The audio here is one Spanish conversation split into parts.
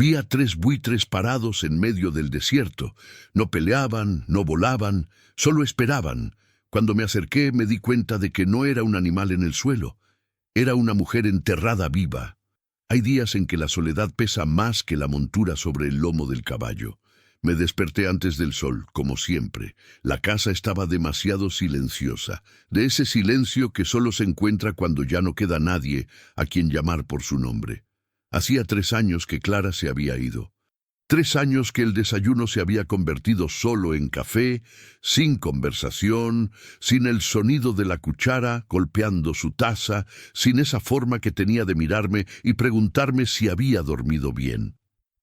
Vi a 3 buitres parados en medio del desierto. No peleaban, no volaban, solo esperaban. Cuando me acerqué me di cuenta de que no era un animal en el suelo. Era una mujer enterrada viva. Hay días en que la soledad pesa más que la montura sobre el lomo del caballo. Me desperté antes del sol, como siempre. La casa estaba demasiado silenciosa, de ese silencio que solo se encuentra cuando ya no queda nadie a quien llamar por su nombre. Hacía 3 años que Clara se había ido. 3 años que el desayuno se había convertido solo en café, sin conversación, sin el sonido de la cuchara golpeando su taza, sin esa forma que tenía de mirarme y preguntarme si había dormido bien.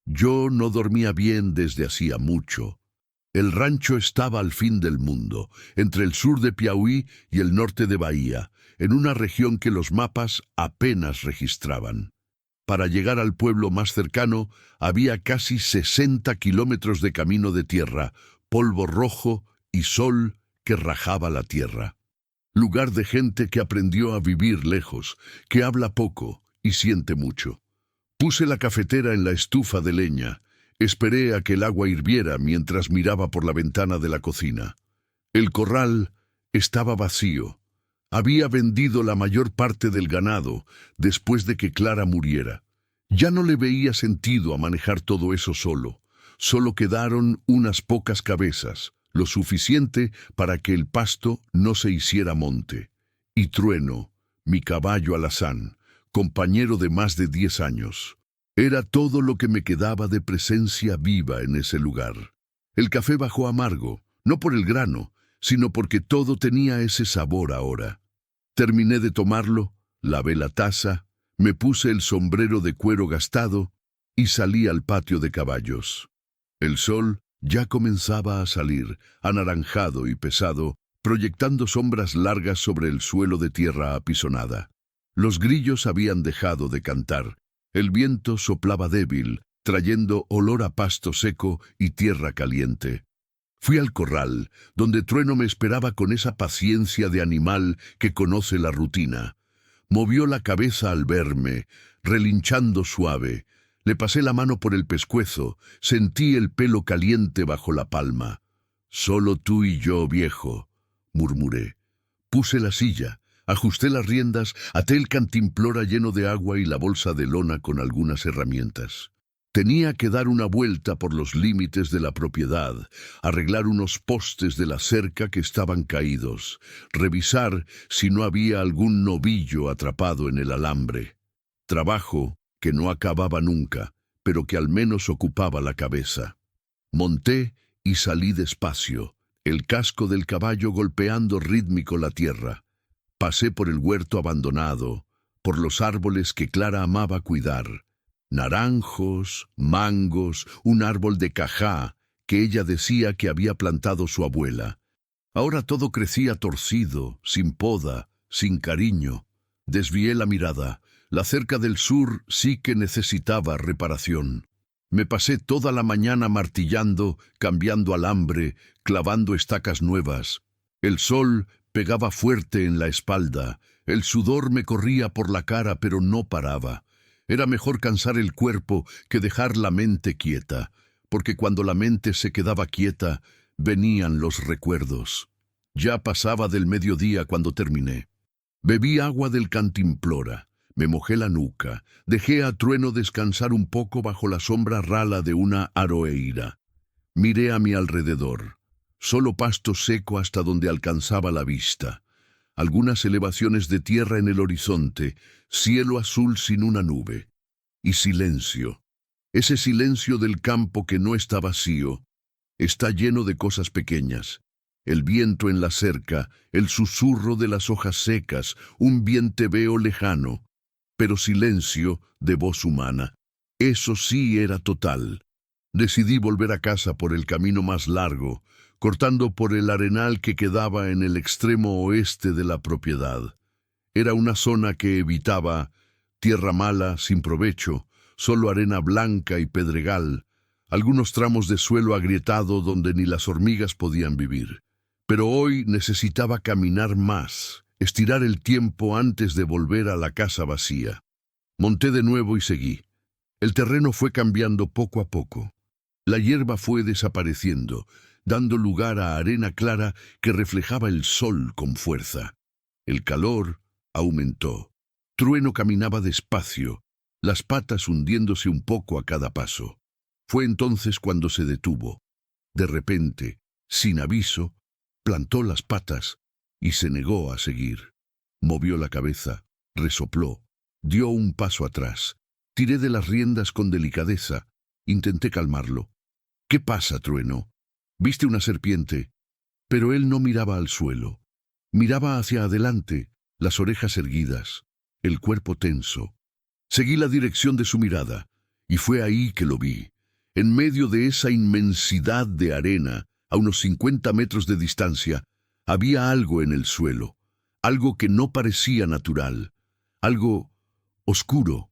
Yo no dormía bien desde hacía mucho. El rancho estaba al fin del mundo, entre el sur de Piauí y el norte de Bahía, en una región que los mapas apenas registraban. Para llegar al pueblo más cercano había casi 60 kilómetros de camino de tierra, polvo rojo y sol que rajaba la tierra. Lugar de gente que aprendió a vivir lejos, que habla poco y siente mucho. Puse la cafetera en la estufa de leña. Esperé a que el agua hirviera mientras miraba por la ventana de la cocina. El corral estaba vacío. Había vendido la mayor parte del ganado después de que Clara muriera. Ya no le veía sentido a manejar todo eso solo. Solo quedaron unas pocas cabezas, lo suficiente para que el pasto no se hiciera monte. Y Trueno, mi caballo alazán, compañero de más de 10 años. Era todo lo que me quedaba de presencia viva en ese lugar. El café bajó amargo, no por el grano, sino porque todo tenía ese sabor ahora. Terminé de tomarlo, lavé la taza, me puse el sombrero de cuero gastado y salí al patio de caballos. El sol ya comenzaba a salir, anaranjado y pesado, proyectando sombras largas sobre el suelo de tierra apisonada. Los grillos habían dejado de cantar. El viento soplaba débil, trayendo olor a pasto seco y tierra caliente. Fui al corral, donde Trueno me esperaba con esa paciencia de animal que conoce la rutina. Movió la cabeza al verme, relinchando suave. Le pasé la mano por el pescuezo, sentí el pelo caliente bajo la palma. «Solo tú y yo, viejo», murmuré. Puse la silla, ajusté las riendas, até el cantimplora lleno de agua y la bolsa de lona con algunas herramientas. Tenía que dar una vuelta por los límites de la propiedad, arreglar unos postes de la cerca que estaban caídos, revisar si no había algún novillo atrapado en el alambre. Trabajo que no acababa nunca, pero que al menos ocupaba la cabeza. Monté y salí despacio, el casco del caballo golpeando rítmico la tierra. Pasé por el huerto abandonado, por los árboles que Clara amaba cuidar. Naranjos, mangos, un árbol de cajá que ella decía que había plantado su abuela. Ahora todo crecía torcido, sin poda, sin cariño. Desvié la mirada. La cerca del sur sí que necesitaba reparación. Me pasé toda la mañana martillando, cambiando alambre, clavando estacas nuevas. El sol pegaba fuerte en la espalda. El sudor me corría por la cara, pero no paraba. Era mejor cansar el cuerpo que dejar la mente quieta, porque cuando la mente se quedaba quieta, venían los recuerdos. Ya pasaba del mediodía cuando terminé. Bebí agua del cantimplora, me mojé la nuca, dejé a Trueno descansar un poco bajo la sombra rala de una aroeira. Miré a mi alrededor, solo pasto seco hasta donde alcanzaba la vista. Algunas elevaciones de tierra en el horizonte, cielo azul sin una nube. Y silencio. Ese silencio del campo que no está vacío, está lleno de cosas pequeñas. El viento en la cerca, el susurro de las hojas secas, un vienteveo lejano. Pero silencio de voz humana. Eso sí era total. Decidí volver a casa por el camino más largo, cortando por el arenal que quedaba en el extremo oeste de la propiedad. Era una zona que evitaba, tierra mala, sin provecho, solo arena blanca y pedregal, algunos tramos de suelo agrietado donde ni las hormigas podían vivir. Pero hoy necesitaba caminar más, estirar el tiempo antes de volver a la casa vacía. Monté de nuevo y seguí. El terreno fue cambiando poco a poco. La hierba fue desapareciendo, dando lugar a arena clara que reflejaba el sol con fuerza. El calor aumentó. Trueno caminaba despacio, las patas hundiéndose un poco a cada paso. Fue entonces cuando se detuvo. De repente, sin aviso, plantó las patas y se negó a seguir. Movió la cabeza, resopló, dio un paso atrás. Tiré de las riendas con delicadeza. Intenté calmarlo. ¿Qué pasa, Trueno? ¿Viste una serpiente? Pero él no miraba al suelo. Miraba hacia adelante, las orejas erguidas, el cuerpo tenso. Seguí la dirección de su mirada, y fue ahí que lo vi. En medio de esa inmensidad de arena, a unos 50 metros de distancia, había algo en el suelo, algo que no parecía natural, algo oscuro,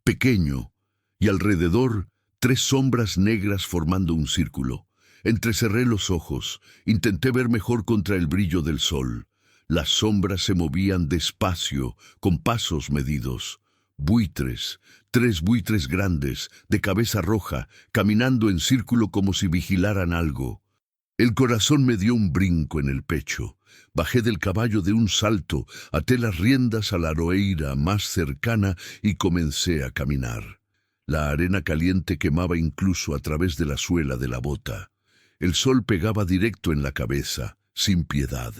pequeño, y alrededor 3 sombras negras formando un círculo. Entrecerré los ojos, intenté ver mejor contra el brillo del sol. Las sombras se movían despacio, con pasos medidos. Buitres, 3 buitres grandes, de cabeza roja, caminando en círculo como si vigilaran algo. El corazón me dio un brinco en el pecho. Bajé del caballo de un salto, até las riendas a la aroeira más cercana y comencé a caminar. La arena caliente quemaba incluso a través de la suela de la bota. El sol pegaba directo en la cabeza, sin piedad.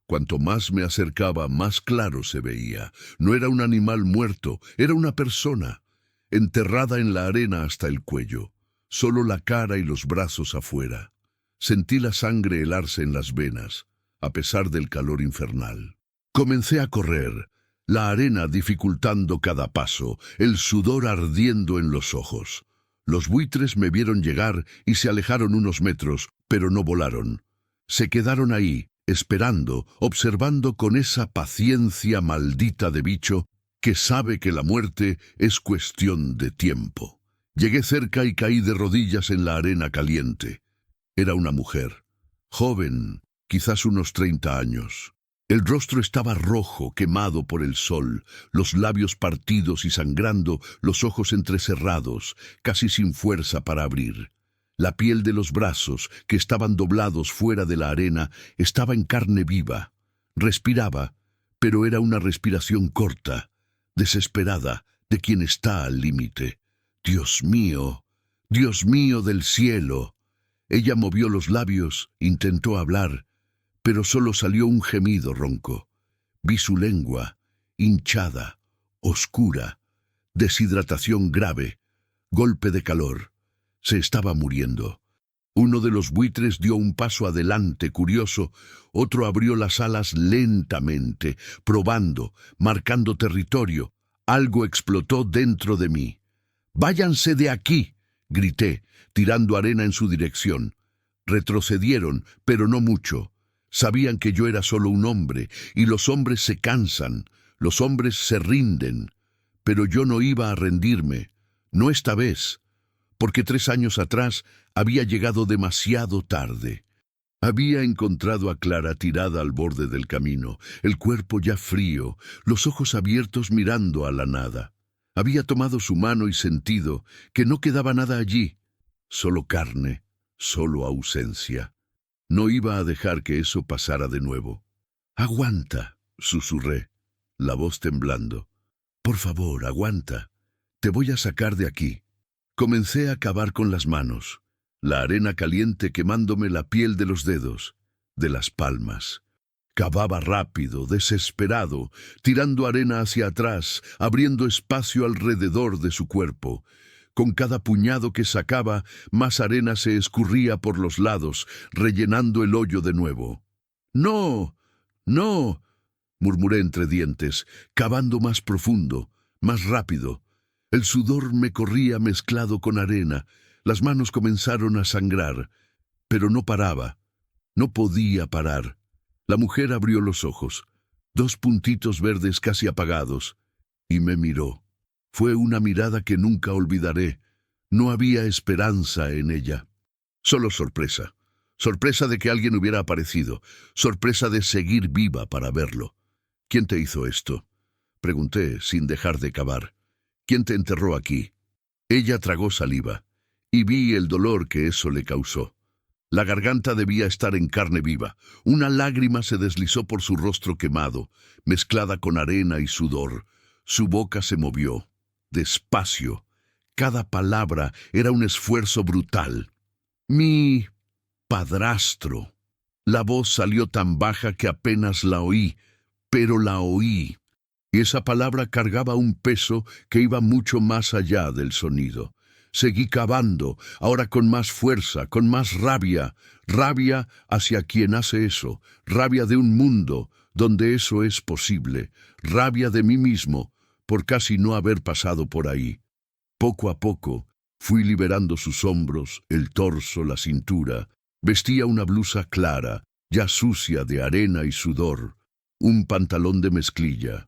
Cuanto más me acercaba, más claro se veía. No era un animal muerto, era una persona, enterrada en la arena hasta el cuello, solo la cara y los brazos afuera. Sentí la sangre helarse en las venas, a pesar del calor infernal. Comencé a correr, la arena dificultando cada paso, el sudor ardiendo en los ojos. Los buitres me vieron llegar y se alejaron unos metros, pero no volaron. Se quedaron ahí, esperando, observando con esa paciencia maldita de bicho que sabe que la muerte es cuestión de tiempo. Llegué cerca y caí de rodillas en la arena caliente. Era una mujer, joven, quizás unos 30 años. El rostro estaba rojo, quemado por el sol, los labios partidos y sangrando, los ojos entrecerrados, casi sin fuerza para abrir. La piel de los brazos, que estaban doblados fuera de la arena, estaba en carne viva. Respiraba, pero era una respiración corta, desesperada, de quien está al límite. Dios mío del cielo. Ella movió los labios, intentó hablar, pero solo salió un gemido ronco. Vi su lengua, hinchada, oscura, deshidratación grave, golpe de calor. Se estaba muriendo. Uno de los buitres dio un paso adelante, curioso. Otro abrió las alas lentamente, probando, marcando territorio. Algo explotó dentro de mí. «¡Váyanse de aquí!», grité, tirando arena en su dirección. Retrocedieron, pero no mucho. Sabían que yo era solo un hombre, y los hombres se cansan, los hombres se rinden. Pero yo no iba a rendirme, no esta vez, porque 3 años atrás había llegado demasiado tarde. Había encontrado a Clara tirada al borde del camino, el cuerpo ya frío, los ojos abiertos mirando a la nada. Había tomado su mano y sentido que no quedaba nada allí, solo carne, solo ausencia. No iba a dejar que eso pasara de nuevo. «Aguanta», susurré, la voz temblando. «Por favor, aguanta. Te voy a sacar de aquí». Comencé a cavar con las manos, la arena caliente quemándome la piel de los dedos, de las palmas. Cavaba rápido, desesperado, tirando arena hacia atrás, abriendo espacio alrededor de su cuerpo. Con cada puñado que sacaba, más arena se escurría por los lados, rellenando el hoyo de nuevo. «¡No! ¡No!», murmuré entre dientes, cavando más profundo, más rápido. El sudor me corría mezclado con arena, las manos comenzaron a sangrar, pero no paraba, no podía parar. La mujer abrió los ojos, 2 puntitos verdes casi apagados, y me miró. Fue una mirada que nunca olvidaré. No había esperanza en ella. Solo sorpresa. Sorpresa de que alguien hubiera aparecido. Sorpresa de seguir viva para verlo. «¿Quién te hizo esto?», pregunté sin dejar de cavar. «¿Quién te enterró aquí?». Ella tragó saliva, y vi el dolor que eso le causó. La garganta debía estar en carne viva. Una lágrima se deslizó por su rostro quemado, mezclada con arena y sudor. Su boca se movió, despacio. Cada palabra era un esfuerzo brutal. Mi padrastro. La voz salió tan baja que apenas la oí, pero la oí. Y esa palabra cargaba un peso que iba mucho más allá del sonido. Seguí cavando, ahora con más fuerza, con más rabia, rabia hacia quien hace eso, rabia de un mundo donde eso es posible, rabia de mí mismo por casi no haber pasado por ahí. Poco a poco fui liberando sus hombros, el torso, la cintura. Vestía una blusa clara, ya sucia de arena y sudor, un pantalón de mezclilla.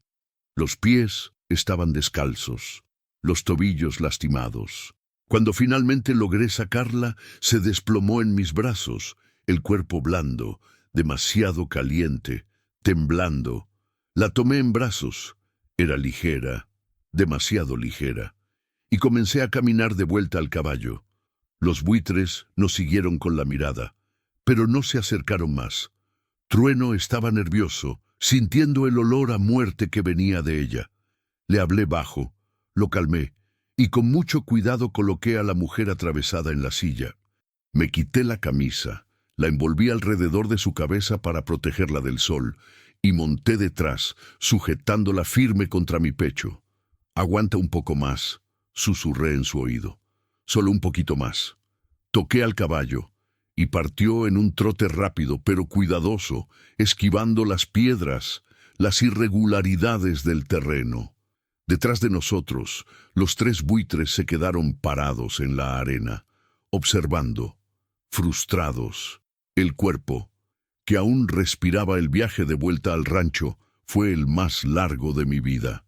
Los pies estaban descalzos, los tobillos lastimados. Cuando finalmente logré sacarla, se desplomó en mis brazos, el cuerpo blando, demasiado caliente, temblando. La tomé en brazos. Era ligera, demasiado ligera, y comencé a caminar de vuelta al caballo. Los buitres nos siguieron con la mirada, pero no se acercaron más. Trueno estaba nervioso, sintiendo el olor a muerte que venía de ella. Le hablé bajo, lo calmé, y con mucho cuidado coloqué a la mujer atravesada en la silla. Me quité la camisa, la envolví alrededor de su cabeza para protegerla del sol, y monté detrás, sujetándola firme contra mi pecho. «Aguanta un poco más», susurré en su oído. «Solo un poquito más». Toqué al caballo, y partió en un trote rápido pero cuidadoso, esquivando las piedras, las irregularidades del terreno. Detrás de nosotros, los 3 buitres se quedaron parados en la arena, observando, frustrados. El cuerpo, que aún respiraba el viaje de vuelta al rancho, fue el más largo de mi vida.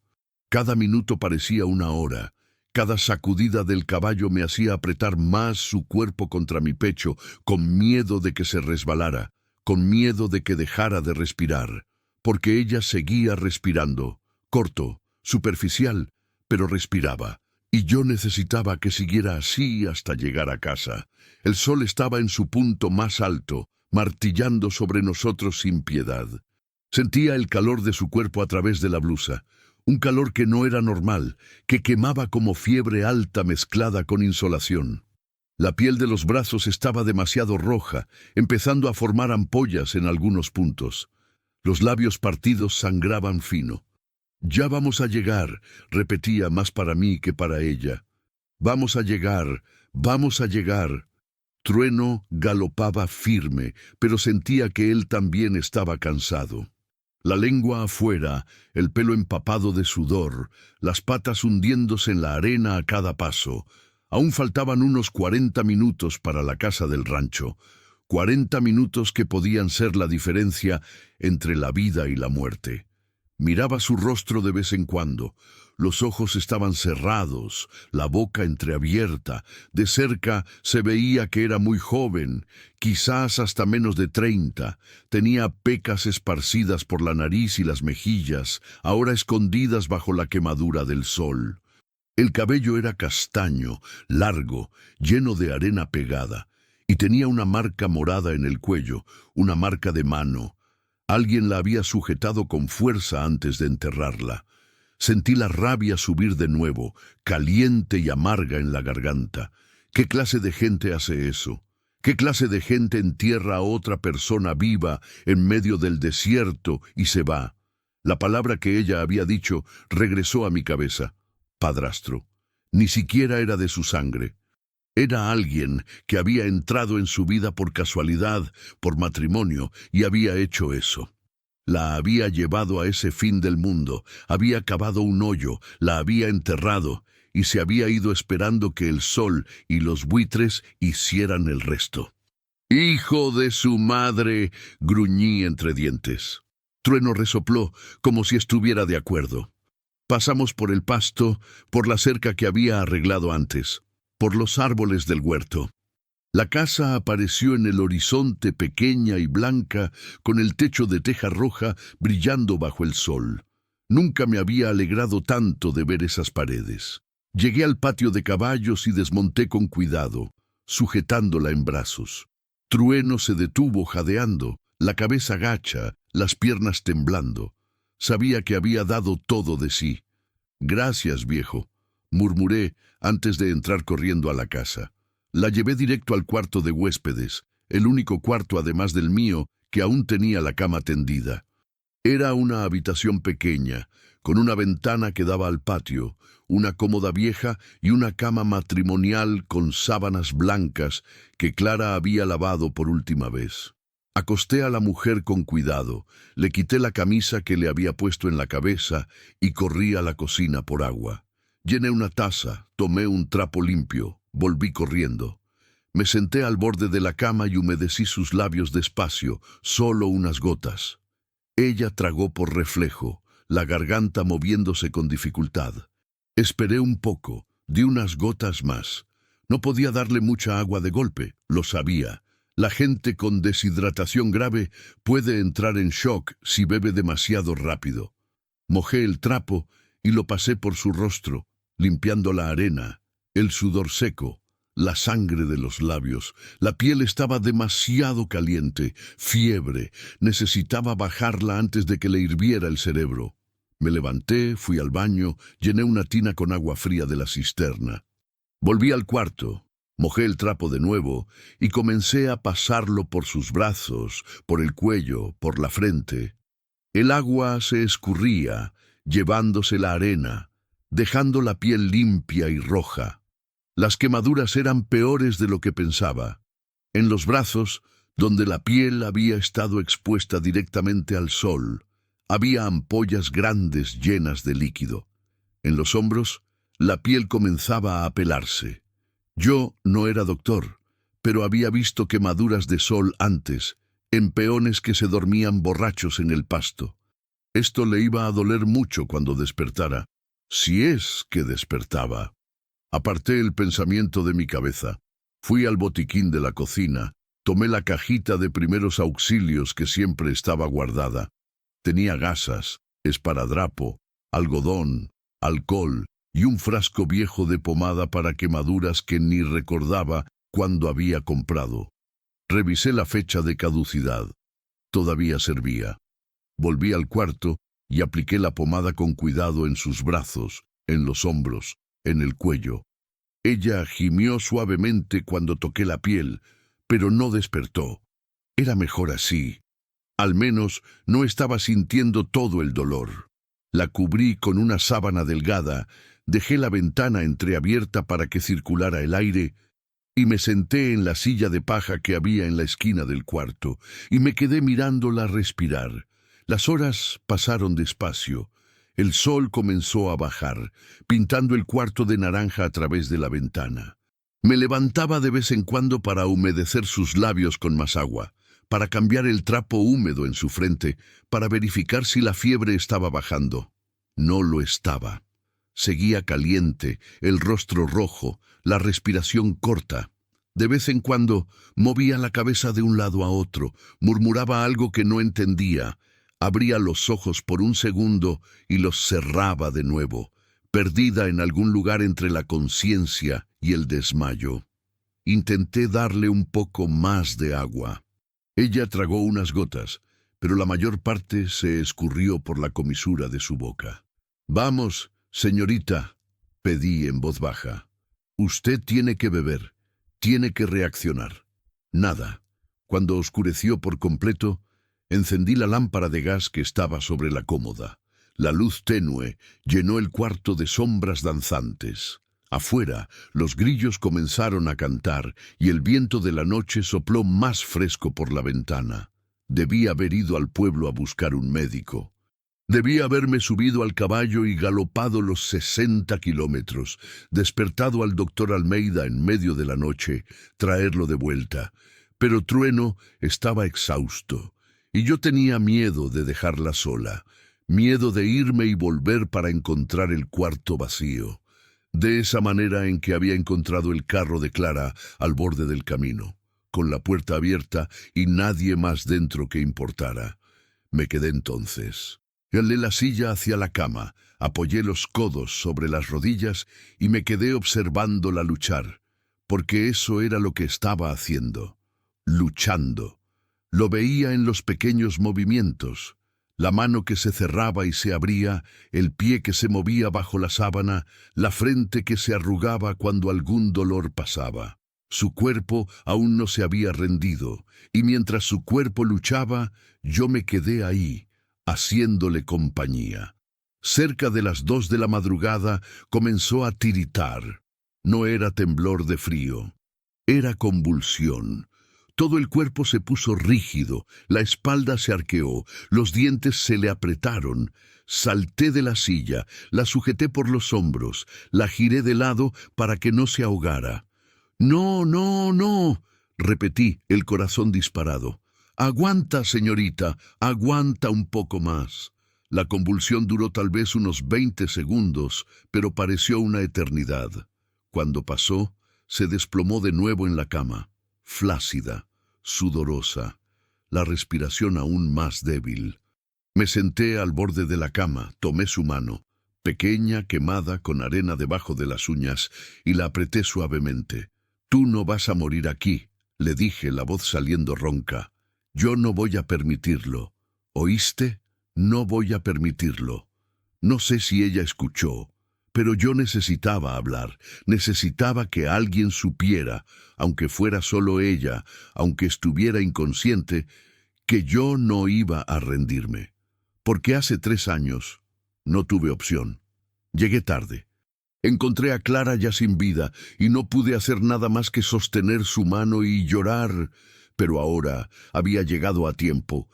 Cada minuto parecía una hora. Cada sacudida del caballo me hacía apretar más su cuerpo contra mi pecho, con miedo de que se resbalara, con miedo de que dejara de respirar, porque ella seguía respirando, corto, superficial, pero respiraba, y yo necesitaba que siguiera así hasta llegar a casa. El sol estaba en su punto más alto, martillando sobre nosotros sin piedad. Sentía el calor de su cuerpo a través de la blusa, un calor que no era normal, que quemaba como fiebre alta mezclada con insolación. La piel de los brazos estaba demasiado roja, empezando a formar ampollas en algunos puntos. Los labios partidos sangraban fino. «Ya vamos a llegar», repetía más para mí que para ella. «Vamos a llegar, vamos a llegar». Trueno galopaba firme, pero sentía que él también estaba cansado. La lengua afuera, el pelo empapado de sudor, las patas hundiéndose en la arena a cada paso. Aún faltaban unos 40 minutos para la casa del rancho, 40 minutos que podían ser la diferencia entre la vida y la muerte. Miraba su rostro de vez en cuando. Los ojos estaban cerrados, la boca entreabierta. De cerca se veía que era muy joven, quizás hasta menos de 30. Tenía pecas esparcidas por la nariz y las mejillas, ahora escondidas bajo la quemadura del sol. El cabello era castaño, largo, lleno de arena pegada, y tenía una marca morada en el cuello, una marca de mano. Alguien la había sujetado con fuerza antes de enterrarla. Sentí la rabia subir de nuevo, caliente y amarga en la garganta. ¿Qué clase de gente hace eso? ¿Qué clase de gente entierra a otra persona viva en medio del desierto y se va? La palabra que ella había dicho regresó a mi cabeza. Padrastro. Ni siquiera era de su sangre. Era alguien que había entrado en su vida por casualidad, por matrimonio, y había hecho eso. La había llevado a ese fin del mundo, había cavado un hoyo, la había enterrado, y se había ido esperando que el sol y los buitres hicieran el resto. «¡Hijo de su madre!», gruñí entre dientes. Trueno resopló, como si estuviera de acuerdo. Pasamos por el pasto, por la cerca que había arreglado antes, por los árboles del huerto. La casa apareció en el horizonte pequeña y blanca, con el techo de teja roja brillando bajo el sol. Nunca me había alegrado tanto de ver esas paredes. Llegué al patio de caballos y desmonté con cuidado, sujetándola en brazos. Trueno se detuvo jadeando, la cabeza gacha, las piernas temblando. Sabía que había dado todo de sí. «Gracias, viejo», murmuré antes de entrar corriendo a la casa. La llevé directo al cuarto de huéspedes, el único cuarto además del mío que aún tenía la cama tendida. Era una habitación pequeña, con una ventana que daba al patio, una cómoda vieja y una cama matrimonial con sábanas blancas que Clara había lavado por última vez. Acosté a la mujer con cuidado, le quité la camisa que le había puesto en la cabeza y corrí a la cocina por agua. Llené una taza, tomé un trapo limpio, volví corriendo. Me senté al borde de la cama y humedecí sus labios despacio, solo unas gotas. Ella tragó por reflejo, la garganta moviéndose con dificultad. Esperé un poco, di unas gotas más. No podía darle mucha agua de golpe, lo sabía. La gente con deshidratación grave puede entrar en shock si bebe demasiado rápido. Mojé el trapo y lo pasé por su rostro, limpiando la arena, el sudor seco, la sangre de los labios. La piel estaba demasiado caliente, fiebre, necesitaba bajarla antes de que le hirviera el cerebro. Me levanté, fui al baño, llené una tina con agua fría de la cisterna. Volví al cuarto, mojé el trapo de nuevo y comencé a pasarlo por sus brazos, por el cuello, por la frente. El agua se escurría, llevándose la arena, dejando la piel limpia y roja. Las quemaduras eran peores de lo que pensaba. En los brazos, donde la piel había estado expuesta directamente al sol, había ampollas grandes llenas de líquido. En los hombros, la piel comenzaba a pelarse. Yo no era doctor, pero había visto quemaduras de sol antes, en peones que se dormían borrachos en el pasto. Esto le iba a doler mucho cuando despertara, si es que despertaba. Aparté el pensamiento de mi cabeza. Fui al botiquín de la cocina, tomé la cajita de primeros auxilios que siempre estaba guardada. Tenía gasas, esparadrapo, algodón, alcohol y un frasco viejo de pomada para quemaduras que ni recordaba cuándo había comprado. Revisé la fecha de caducidad. Todavía servía. Volví al cuarto y apliqué la pomada con cuidado en sus brazos, en los hombros, en el cuello. Ella gimió suavemente cuando toqué la piel, pero no despertó. Era mejor así. Al menos no estaba sintiendo todo el dolor. La cubrí con una sábana delgada, dejé la ventana entreabierta para que circulara el aire y me senté en la silla de paja que había en la esquina del cuarto y me quedé mirándola respirar. Las horas pasaron despacio. El sol comenzó a bajar, pintando el cuarto de naranja a través de la ventana. Me levantaba de vez en cuando para humedecer sus labios con más agua, para cambiar el trapo húmedo en su frente, para verificar si la fiebre estaba bajando. No lo estaba. Seguía caliente, el rostro rojo, la respiración corta. De vez en cuando movía la cabeza de un lado a otro, murmuraba algo que no entendía. Abría los ojos por un segundo y los cerraba de nuevo, perdida en algún lugar entre la conciencia y el desmayo. Intenté darle un poco más de agua. Ella tragó unas gotas, pero la mayor parte se escurrió por la comisura de su boca. «Vamos, señorita», pedí en voz baja. «Usted tiene que beber, tiene que reaccionar». Nada. Cuando oscureció por completo, encendí la lámpara de gas que estaba sobre la cómoda. La luz tenue llenó el cuarto de sombras danzantes. Afuera, los grillos comenzaron a cantar y el viento de la noche sopló más fresco por la ventana. Debí haber ido al pueblo a buscar un médico. Debí haberme subido al caballo y galopado los 60 kilómetros, despertado al doctor Almeida en medio de la noche, traerlo de vuelta. Pero Trueno estaba exhausto. Y yo tenía miedo de dejarla sola, miedo de irme y volver para encontrar el cuarto vacío, de esa manera en que había encontrado el carro de Clara al borde del camino, con la puerta abierta y nadie más dentro que importara. Me quedé entonces. Alé la silla hacia la cama, apoyé los codos sobre las rodillas y me quedé observándola luchar, porque eso era lo que estaba haciendo, luchando. Lo veía en los pequeños movimientos, la mano que se cerraba y se abría, el pie que se movía bajo la sábana, la frente que se arrugaba cuando algún dolor pasaba. Su cuerpo aún no se había rendido, y mientras su cuerpo luchaba, yo me quedé ahí, haciéndole compañía. Cerca de las 2 de la madrugada comenzó a tiritar. No era temblor de frío, era convulsión. Todo el cuerpo se puso rígido, la espalda se arqueó, los dientes se le apretaron. Salté de la silla, la sujeté por los hombros, la giré de lado para que no se ahogara. «No, no, no», repetí, el corazón disparado. «Aguanta, señorita, aguanta un poco más». La convulsión duró tal vez unos 20 segundos, pero pareció una eternidad. Cuando pasó, se desplomó de nuevo en la cama, flácida, sudorosa, la respiración aún más débil. Me senté al borde de la cama, tomé su mano, pequeña, quemada, con arena debajo de las uñas, y la apreté suavemente. «Tú no vas a morir aquí», le dije, la voz saliendo ronca. «Yo no voy a permitirlo. ¿Oíste? No voy a permitirlo». No sé si ella escuchó, pero yo necesitaba hablar, necesitaba que alguien supiera, aunque fuera solo ella, aunque estuviera inconsciente, que yo no iba a rendirme. Porque hace 3 años no tuve opción. Llegué tarde. Encontré a Clara ya sin vida y no pude hacer nada más que sostener su mano y llorar. Pero ahora había llegado a tiempo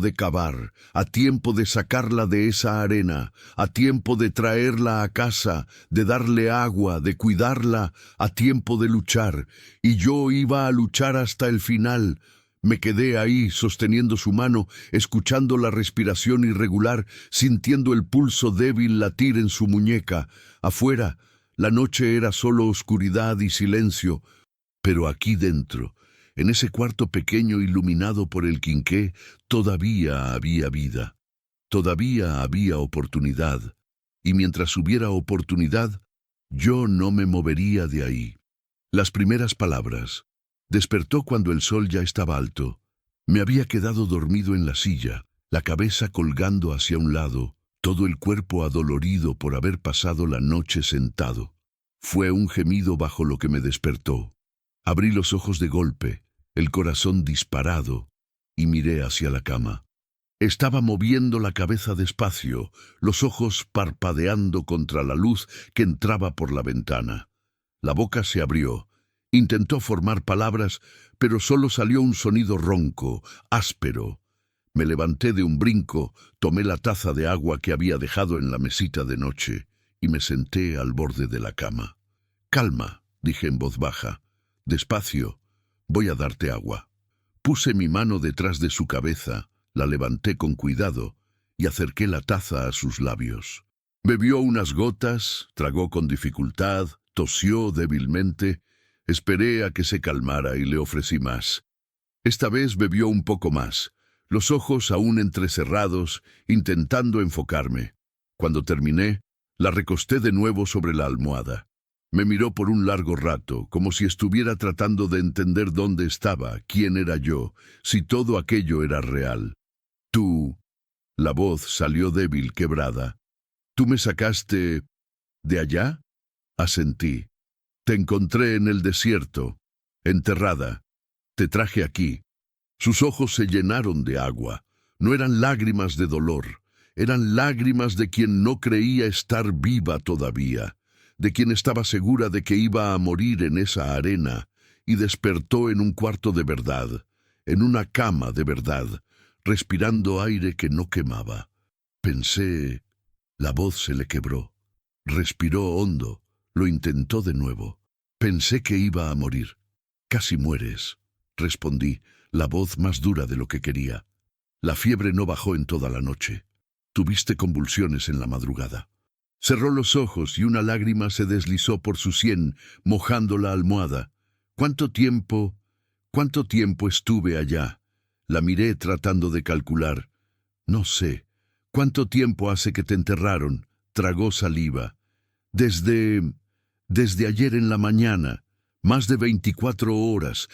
de cavar, a tiempo de sacarla de esa arena, a tiempo de traerla a casa, de darle agua, de cuidarla, a tiempo de luchar. Y yo iba a luchar hasta el final. Me quedé ahí, sosteniendo su mano, escuchando la respiración irregular, sintiendo el pulso débil latir en su muñeca. Afuera, la noche era solo oscuridad y silencio, pero aquí dentro, en ese cuarto pequeño iluminado por el quinqué, todavía había vida, todavía había oportunidad, y mientras hubiera oportunidad, yo no me movería de ahí. Las primeras palabras. Despertó cuando el sol ya estaba alto. Me había quedado dormido en la silla, la cabeza colgando hacia un lado, todo el cuerpo adolorido por haber pasado la noche sentado. Fue un gemido bajo lo que me despertó. Abrí los ojos de golpe, el corazón disparado, y miré hacia la cama. Estaba moviendo la cabeza despacio, los ojos parpadeando contra la luz que entraba por la ventana. La boca se abrió. Intentó formar palabras, pero solo salió un sonido ronco, áspero. Me levanté de un brinco, tomé la taza de agua que había dejado en la mesita de noche y me senté al borde de la cama. «Calma», dije en voz baja. «Despacio, voy a darte agua». Puse mi mano detrás de su cabeza, la levanté con cuidado y acerqué la taza a sus labios. Bebió unas gotas, tragó con dificultad, tosió débilmente. Esperé a que se calmara y le ofrecí más. Esta vez bebió un poco más, los ojos aún entrecerrados, intentando enfocarme. Cuando terminé, la recosté de nuevo sobre la almohada. Me miró por un largo rato, como si estuviera tratando de entender dónde estaba, quién era yo, si todo aquello era real. «Tú», la voz salió débil, quebrada. «¿Tú me sacaste de allá?» Asentí. «Te encontré en el desierto, enterrada. Te traje aquí». Sus ojos se llenaron de agua. No eran lágrimas de dolor, eran lágrimas de quien no creía estar viva todavía, de quien estaba segura de que iba a morir en esa arena, y despertó en un cuarto de verdad, en una cama de verdad, respirando aire que no quemaba. Pensé... La voz se le quebró. Respiró hondo. Lo intentó de nuevo. «Pensé que iba a morir». «Casi mueres», respondí, la voz más dura de lo que quería. «La fiebre no bajó en toda la noche. Tuviste convulsiones en la madrugada». Cerró los ojos y una lágrima se deslizó por su sien, mojando la almohada. ¿Cuánto tiempo estuve allá?» La miré tratando de calcular. «No sé. ¿Cuánto tiempo hace que te enterraron? Tragó saliva. Desde ayer en la mañana. Más de 24 horas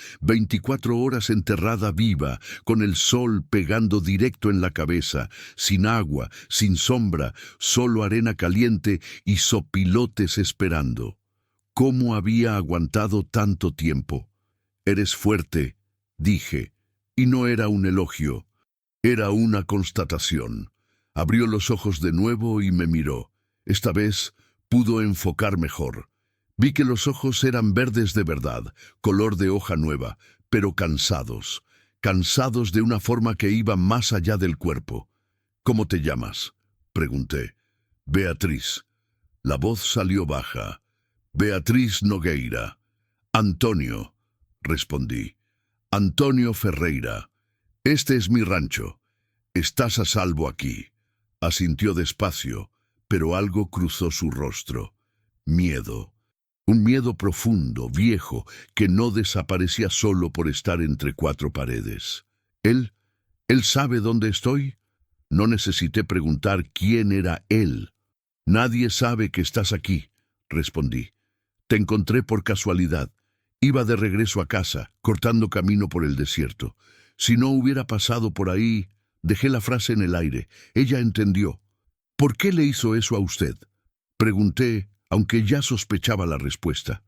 enterrada viva, con el sol pegando directo en la cabeza, sin agua, sin sombra, solo arena caliente y sopilotes esperando. ¿Cómo había aguantado tanto tiempo? Eres fuerte, dije, y no era un elogio, era una constatación. Abrió los ojos de nuevo y me miró. Esta vez pudo enfocar mejor. Vi que los ojos eran verdes de verdad, color de hoja nueva, pero cansados de una forma que iba más allá del cuerpo. ¿Cómo te llamas?, pregunté. Beatriz. La voz salió baja. Beatriz Nogueira. Antonio, respondí. Antonio Ferreira. Este es mi rancho. Estás a salvo aquí. Asintió despacio, pero algo cruzó su rostro. Miedo. Un miedo profundo, viejo, que no desaparecía solo por estar entre cuatro paredes. ¿Él sabe dónde estoy? No necesité preguntar quién era él. Nadie sabe que estás aquí, respondí. Te encontré por casualidad. Iba de regreso a casa, cortando camino por el desierto. Si no hubiera pasado por ahí, dejé la frase en el aire. Ella entendió. ¿Por qué le hizo eso a usted?, pregunté, aunque ya sospechaba la respuesta.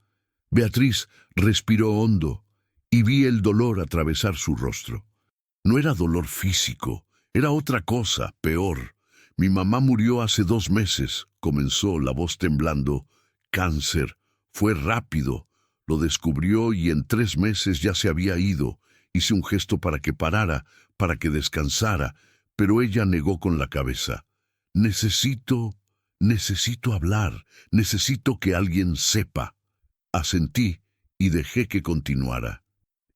Beatriz respiró hondo y vi el dolor atravesar su rostro. No era dolor físico, era otra cosa, peor. Mi mamá murió hace 2 meses, comenzó, la voz temblando. Cáncer. Fue rápido. Lo descubrió y en 3 meses ya se había ido. Hice un gesto para que parara, para que descansara, pero ella negó con la cabeza. Necesito hablar, necesito que alguien sepa. Asentí y dejé que continuara.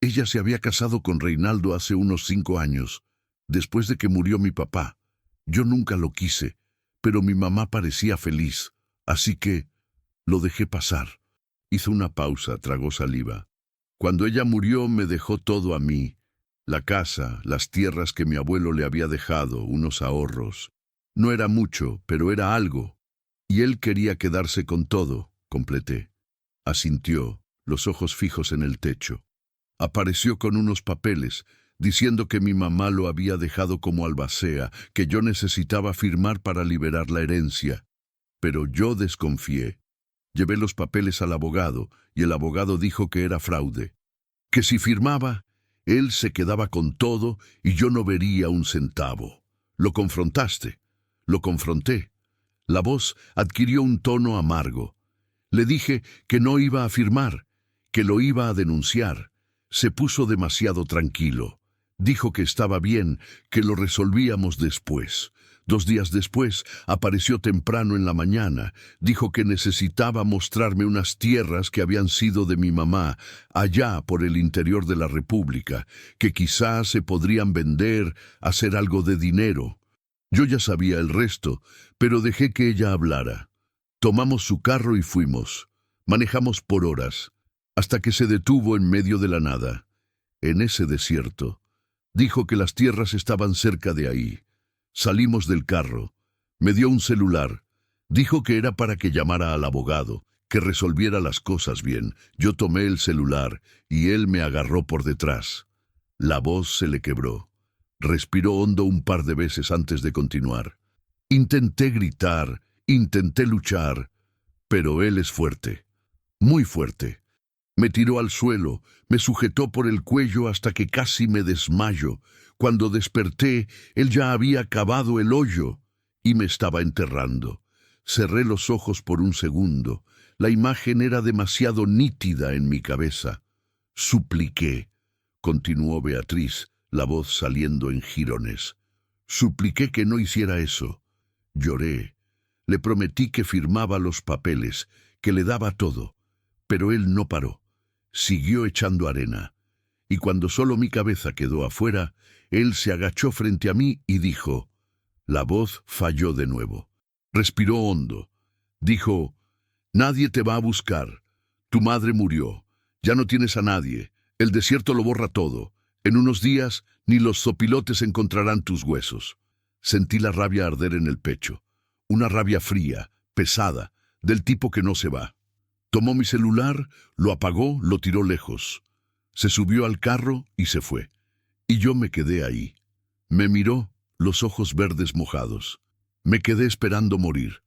Ella se había casado con Reinaldo hace unos 5 años, después de que murió mi papá. Yo nunca lo quise, pero mi mamá parecía feliz, así que lo dejé pasar. Hizo una pausa, tragó saliva. Cuando ella murió me dejó todo a mí. La casa, las tierras que mi abuelo le había dejado, unos ahorros. No era mucho, pero era algo. Y él quería quedarse con todo, completé. Asintió, los ojos fijos en el techo. Apareció con unos papeles, diciendo que mi mamá lo había dejado como albacea, que yo necesitaba firmar para liberar la herencia. Pero yo desconfié. Llevé los papeles al abogado, y el abogado dijo que era fraude. Que si firmaba, él se quedaba con todo y yo no vería un centavo. ¿Lo confrontaste? Lo confronté. La voz adquirió un tono amargo. Le dije que no iba a firmar, que lo iba a denunciar. Se puso demasiado tranquilo. Dijo que estaba bien, que lo resolvíamos después. 2 días después, apareció temprano en la mañana. Dijo que necesitaba mostrarme unas tierras que habían sido de mi mamá, allá por el interior de la República, que quizás se podrían vender, hacer algo de dinero. Yo ya sabía el resto, pero dejé que ella hablara. Tomamos su carro y fuimos. Manejamos por horas, hasta que se detuvo en medio de la nada. En ese desierto. Dijo que las tierras estaban cerca de ahí. Salimos del carro. Me dio un celular. Dijo que era para que llamara al abogado, que resolviera las cosas bien. Yo tomé el celular y él me agarró por detrás. La voz se le quebró. Respiró hondo un par de veces antes de continuar. Intenté gritar, intenté luchar, pero él es fuerte, muy fuerte. Me tiró al suelo, me sujetó por el cuello hasta que casi me desmayo. Cuando desperté, él ya había cavado el hoyo y me estaba enterrando. Cerré los ojos por un segundo. La imagen era demasiado nítida en mi cabeza. Supliqué, continuó Beatriz, la voz saliendo en jirones. Supliqué que no hiciera eso. Lloré. Le prometí que firmaba los papeles, que le daba todo. Pero él no paró. Siguió echando arena. Y cuando solo mi cabeza quedó afuera, él se agachó frente a mí y dijo... La voz falló de nuevo. Respiró hondo. Dijo, nadie te va a buscar. Tu madre murió. Ya no tienes a nadie. El desierto lo borra todo. En unos días ni los zopilotes encontrarán tus huesos. Sentí la rabia arder en el pecho. Una rabia fría, pesada, del tipo que no se va. Tomó mi celular, lo apagó, lo tiró lejos. Se subió al carro y se fue. Y yo me quedé ahí. Me miró, los ojos verdes mojados. Me quedé esperando morir.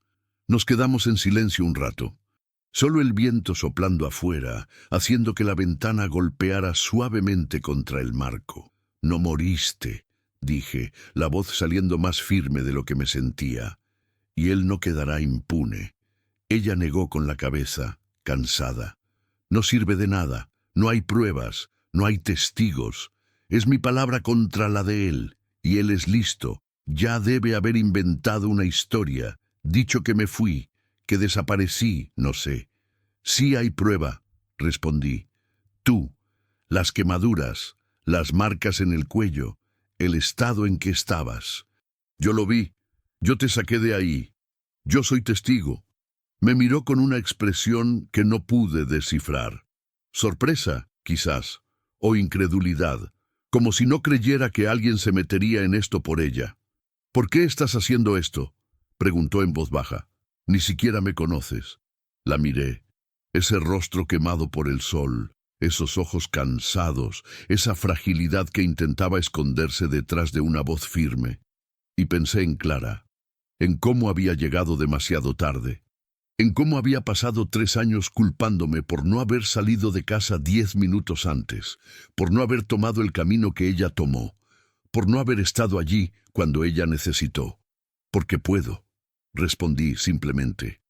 Nos quedamos en silencio un rato. Solo el viento soplando afuera, haciendo que la ventana golpeara suavemente contra el marco. «No moriste», dije, la voz saliendo más firme de lo que me sentía. «Y él no quedará impune». Ella negó con la cabeza, cansada. «No sirve de nada, no hay pruebas, no hay testigos. Es mi palabra contra la de él, y él es listo. Ya debe haber inventado una historia, dicho que me fui, que desaparecí, no sé». «Sí hay prueba», respondí. «Tú, las quemaduras, las marcas en el cuello, el estado en que estabas. Yo lo vi, yo te saqué de ahí. Yo soy testigo». Me miró con una expresión que no pude descifrar. Sorpresa, quizás, o incredulidad, como si no creyera que alguien se metería en esto por ella. «¿Por qué estás haciendo esto?», preguntó en voz baja. «Ni siquiera me conoces». La miré. Ese rostro quemado por el sol, esos ojos cansados, esa fragilidad que intentaba esconderse detrás de una voz firme. Y pensé en Clara, en cómo había llegado demasiado tarde, en cómo había pasado 3 años culpándome por no haber salido de casa 10 minutos antes, por no haber tomado el camino que ella tomó, por no haber estado allí cuando ella necesitó. «Porque puedo», respondí simplemente,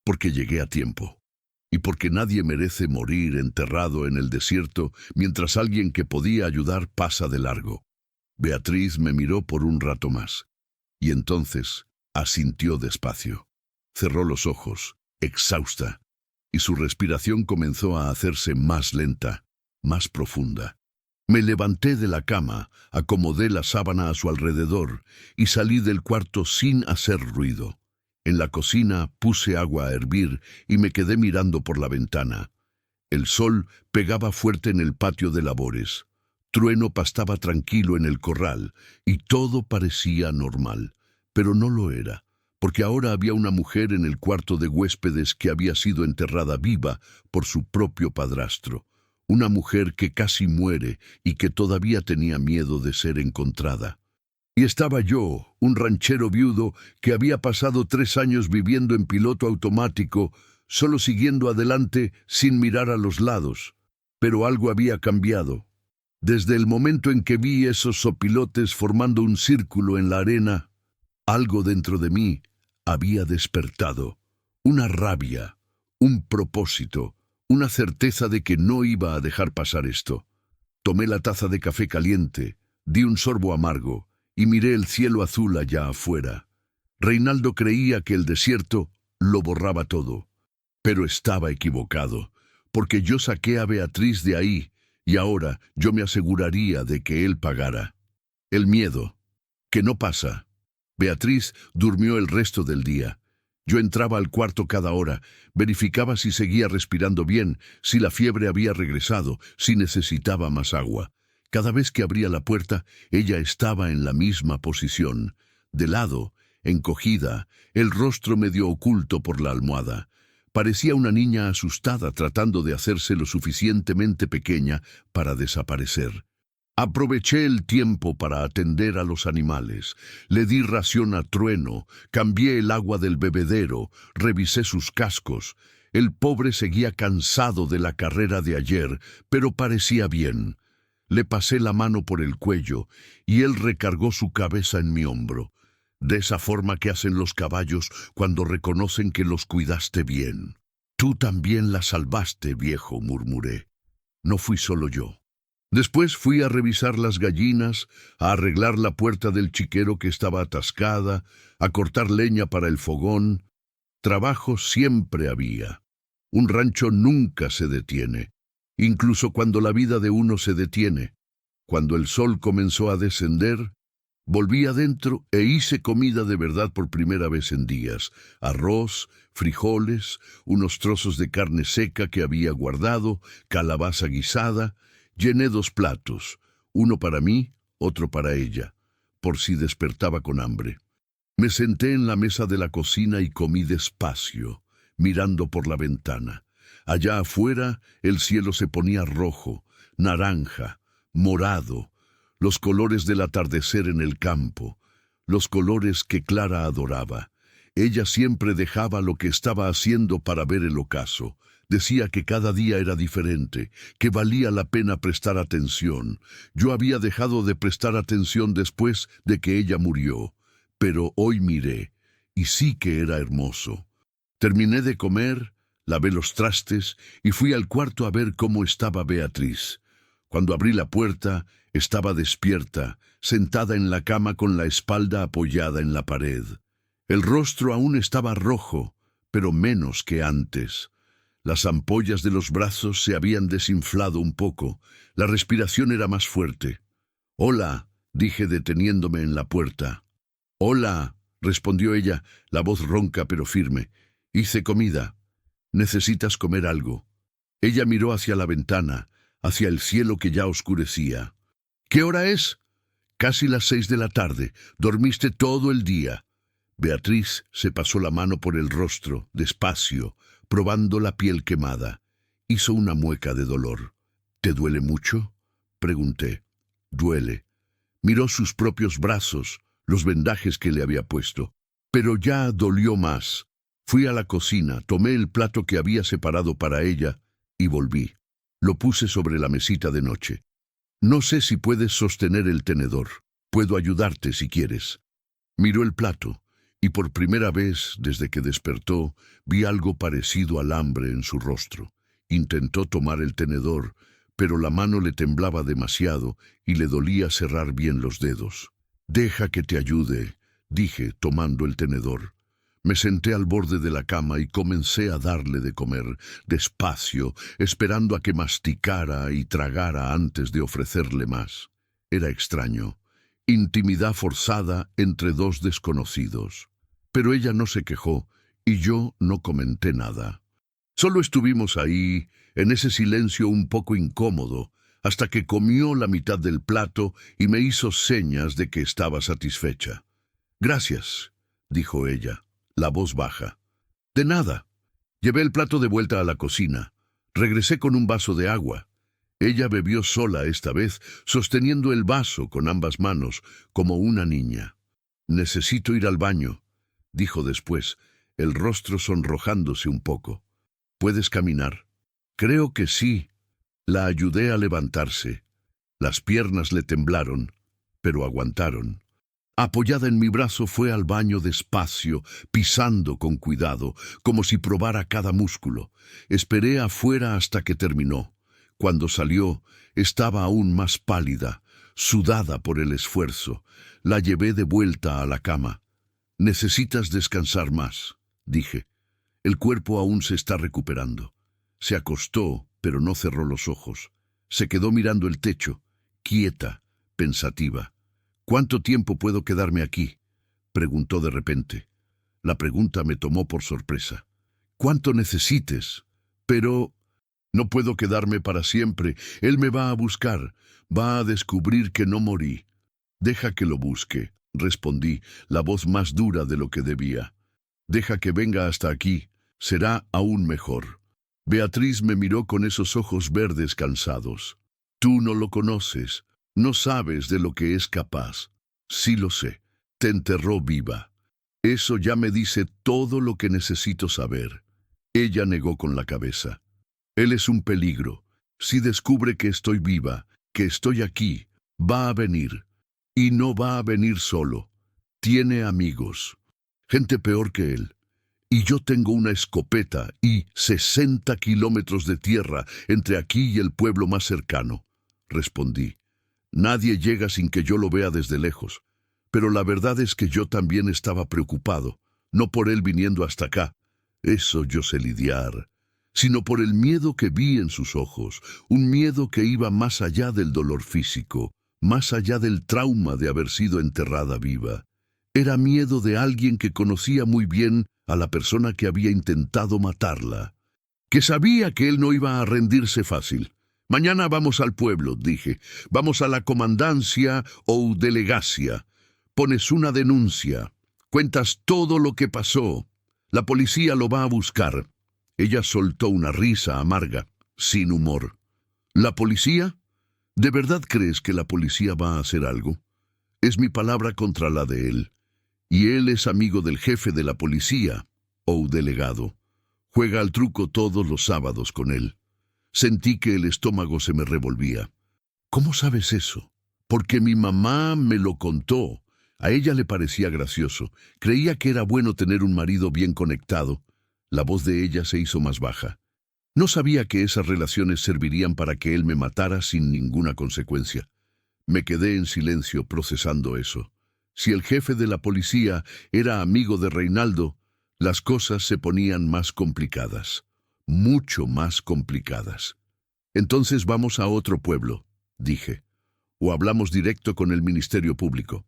«porque llegué a tiempo». Y porque nadie merece morir enterrado en el desierto mientras alguien que podía ayudar pasa de largo. Beatriz me miró por un rato más. Y entonces asintió despacio. Cerró los ojos, exhausta, y su respiración comenzó a hacerse más lenta, más profunda. Me levanté de la cama, acomodé la sábana a su alrededor y salí del cuarto sin hacer ruido. En la cocina puse agua a hervir y me quedé mirando por la ventana. El sol pegaba fuerte en el patio de labores. Trueno pastaba tranquilo en el corral y todo parecía normal, pero no lo era, porque ahora había una mujer en el cuarto de huéspedes que había sido enterrada viva por su propio padrastro. Una mujer que casi muere y que todavía tenía miedo de ser encontrada. Y estaba yo, un ranchero viudo que había pasado 3 años viviendo en piloto automático, solo siguiendo adelante sin mirar a los lados. Pero algo había cambiado. Desde el momento en que vi esos sopilotes formando un círculo en la arena, algo dentro de mí había despertado. Una rabia, un propósito, una certeza de que no iba a dejar pasar esto. Tomé la taza de café caliente, di un sorbo amargo, y miré el cielo azul allá afuera. Reinaldo creía que el desierto lo borraba todo, pero estaba equivocado, porque yo saqué a Beatriz de ahí, y ahora yo me aseguraría de que él pagara. El miedo, que no pasa. Beatriz durmió el resto del día. Yo entraba al cuarto cada hora, verificaba si seguía respirando bien, si la fiebre había regresado, si necesitaba más agua. Cada vez que abría la puerta, ella estaba en la misma posición, de lado, encogida, el rostro medio oculto por la almohada. Parecía una niña asustada tratando de hacerse lo suficientemente pequeña para desaparecer. Aproveché el tiempo para atender a los animales. Le di ración a Trueno, cambié el agua del bebedero, revisé sus cascos. El pobre seguía cansado de la carrera de ayer, pero parecía bien. Le pasé la mano por el cuello y él recargó su cabeza en mi hombro, de esa forma que hacen los caballos cuando reconocen que los cuidaste bien. «Tú también la salvaste, viejo», murmuré. No fui solo yo. Después fui a revisar las gallinas, a arreglar la puerta del chiquero que estaba atascada, a cortar leña para el fogón. Trabajo siempre había. Un rancho nunca se detiene, incluso cuando la vida de uno se detiene. Cuando el sol comenzó a descender, volví adentro e hice comida de verdad por primera vez en días. Arroz, frijoles, unos trozos de carne seca que había guardado, calabaza guisada. Llené 2 platos, uno para mí, otro para ella. por si despertaba con hambre. Me senté en la mesa de la cocina y comí despacio, mirando por la ventana. Allá afuera el cielo se ponía rojo, naranja, morado, los colores del atardecer en el campo, los colores que Clara adoraba. Ella siempre dejaba lo que estaba haciendo para ver el ocaso. Decía que cada día era diferente, que valía la pena prestar atención. Yo había dejado de prestar atención después de que ella murió, pero hoy miré, y sí que era hermoso. Terminé de comer, lavé los trastes y fui al cuarto a ver cómo estaba Beatriz. Cuando abrí la puerta, estaba despierta, sentada en la cama con la espalda apoyada en la pared. El rostro aún estaba rojo, pero menos que antes. Las ampollas de los brazos se habían desinflado un poco. La respiración era más fuerte. «Hola», dije deteniéndome en la puerta. «Hola», respondió ella, la voz ronca pero firme. «Hice comida. ¿Necesitas comer algo?» Ella miró hacia la ventana, hacia el cielo que ya oscurecía. «¿Qué hora es?» «Casi las 6 de la tarde. Dormiste todo el día». Beatriz se pasó la mano por el rostro, despacio, probando la piel quemada. Hizo una mueca de dolor. «¿Te duele mucho?», pregunté. «Duele». Miró sus propios brazos, los vendajes que le había puesto. Pero ya dolió más. Fui a la cocina, tomé el plato que había separado para ella y volví. Lo puse sobre la mesita de noche. «No sé si puedes sostener el tenedor. Puedo ayudarte si quieres». Miró el plato, y por primera vez desde que despertó vi algo parecido al hambre en su rostro. Intentó tomar el tenedor, pero la mano le temblaba demasiado y le dolía cerrar bien los dedos. «Deja que te ayude», dije, tomando el tenedor. Me senté al borde de la cama y comencé a darle de comer, despacio, esperando a que masticara y tragara antes de ofrecerle más. Era extraño. Intimidad forzada entre dos desconocidos. Pero ella no se quejó y yo no comenté nada. Solo estuvimos ahí, en ese silencio un poco incómodo, hasta que comió la mitad del plato y me hizo señas de que estaba satisfecha. «Gracias», dijo ella, la voz baja. «De nada». Llevé el plato de vuelta a la cocina. Regresé con un vaso de agua. Ella bebió sola esta vez, sosteniendo el vaso con ambas manos, como una niña. «Necesito ir al baño», dijo después, el rostro sonrojándose un poco. «¿Puedes caminar?» «Creo que sí». La ayudé a levantarse. Las piernas le temblaron, pero aguantaron. Apoyada en mi brazo fue al baño despacio, pisando con cuidado, como si probara cada músculo. Esperé afuera hasta que terminó. Cuando salió, estaba aún más pálida, sudada por el esfuerzo. La llevé de vuelta a la cama. «Necesitas descansar más», dije. «El cuerpo aún se está recuperando». Se acostó, pero no cerró los ojos. Se quedó mirando el techo, quieta, pensativa. «¿Cuánto tiempo puedo quedarme aquí?», preguntó de repente. La pregunta me tomó por sorpresa. «¿Cuánto necesites?» «Pero no puedo quedarme para siempre. Él me va a buscar. Va a descubrir que no morí». «Deja que lo busque», respondí, la voz más dura de lo que debía. «Deja que venga hasta aquí. Será aún mejor». Beatriz me miró con esos ojos verdes cansados. «Tú no lo conoces. No sabes de lo que es capaz». «Sí lo sé. Te enterró viva». «Eso ya me dice todo lo que necesito saber». Ella negó con la cabeza. «Él es un peligro. Si descubre que estoy viva, que estoy aquí, va a venir. Y no va a venir solo. Tiene amigos. Gente peor que él. Y yo tengo una escopeta y 60 kilómetros de tierra entre aquí y el pueblo más cercano», respondí. «Nadie llega sin que yo lo vea desde lejos. Pero la verdad es que yo también estaba preocupado, no por él viniendo hasta acá. Eso yo sé lidiar, sino por el miedo que vi en sus ojos, un miedo que iba más allá del dolor físico, más allá del trauma de haber sido enterrada viva. Era miedo de alguien que conocía muy bien a la persona que había intentado matarla, que sabía que él no iba a rendirse fácil. «Mañana vamos al pueblo», dije. «Vamos a la comandancia o delegacia. Pones una denuncia. Cuentas todo lo que pasó. La policía lo va a buscar. Ella soltó una risa amarga, sin humor. ¿La policía? ¿De verdad crees que la policía va a hacer algo? Es mi palabra contra la de él. Y él es amigo del jefe de la policía, o delegado. Juega al truco todos los sábados con él. Sentí que el estómago se me revolvía. ¿Cómo sabes eso? Porque mi mamá me lo contó. A ella le parecía gracioso. Creía que era bueno tener un marido bien conectado. La voz de ella se hizo más baja. No sabía que esas relaciones servirían para que él me matara sin ninguna consecuencia. Me quedé en silencio procesando eso. Si el jefe de la policía era amigo de Reinaldo, las cosas se ponían más complicadas. Mucho más complicadas. Entonces vamos a otro pueblo, dije. O hablamos directo con el Ministerio Público.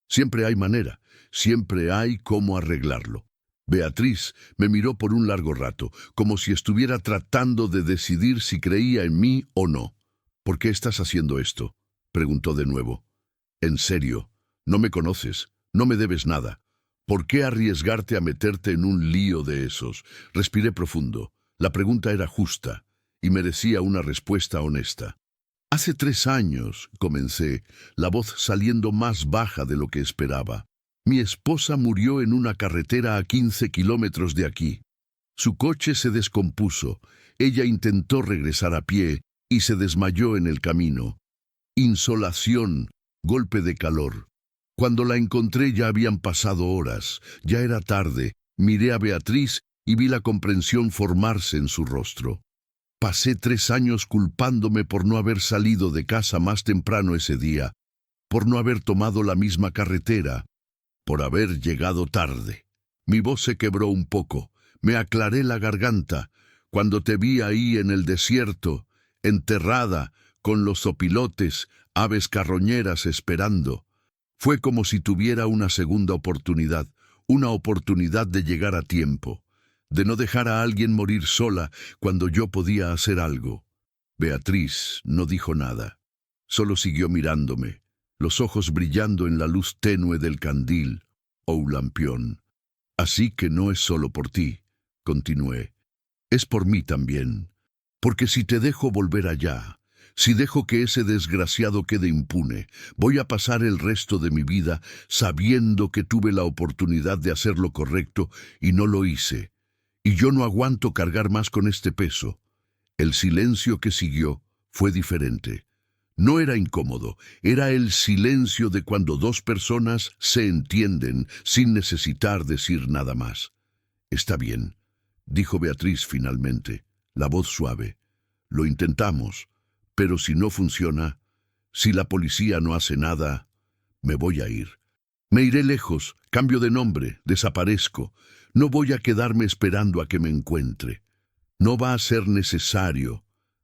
Siempre hay manera, siempre hay cómo arreglarlo. Beatriz me miró por un largo rato, como si estuviera tratando de decidir si creía en mí o no. ¿Por qué estás haciendo esto?, preguntó de nuevo. En serio, no me conoces, no me debes nada. ¿Por qué arriesgarte a meterte en un lío de esos? Respiré profundo. La pregunta era justa y merecía una respuesta honesta. Hace 3 años, comencé, la voz saliendo más baja de lo que esperaba. Mi esposa murió en una carretera a 15 kilómetros de aquí. Su coche se descompuso. Ella intentó regresar a pie y se desmayó en el camino. Insolación, golpe de calor. Cuando la encontré ya habían pasado horas. Ya era tarde. Miré a Beatriz y vi la comprensión formarse en su rostro. Pasé 3 años culpándome por no haber salido de casa más temprano ese día, por no haber tomado la misma carretera, por haber llegado tarde. Mi voz se quebró un poco, me aclaré la garganta, cuando te vi ahí en el desierto, enterrada, con los zopilotes, aves carroñeras esperando. Fue como si tuviera una segunda oportunidad, una oportunidad de llegar a tiempo, de no dejar a alguien morir sola cuando yo podía hacer algo. Beatriz no dijo nada, solo siguió mirándome, los ojos brillando en la luz tenue del candil o un lampión. Así que no es solo por ti, continué, es por mí también, porque si te dejo volver allá, si dejo que ese desgraciado quede impune, voy a pasar el resto de mi vida sabiendo que tuve la oportunidad de hacer lo correcto y no lo hice. Y yo no aguanto cargar más con este peso. El silencio que siguió fue diferente. No era incómodo, era el silencio de cuando 2 personas se entienden sin necesitar decir nada más. Está bien, dijo Beatriz finalmente, la voz suave. Lo intentamos, pero si no funciona, si la policía no hace nada, me voy a ir. Me iré lejos, cambio de nombre, desaparezco. No voy a quedarme esperando a que me encuentre. No va a ser necesario,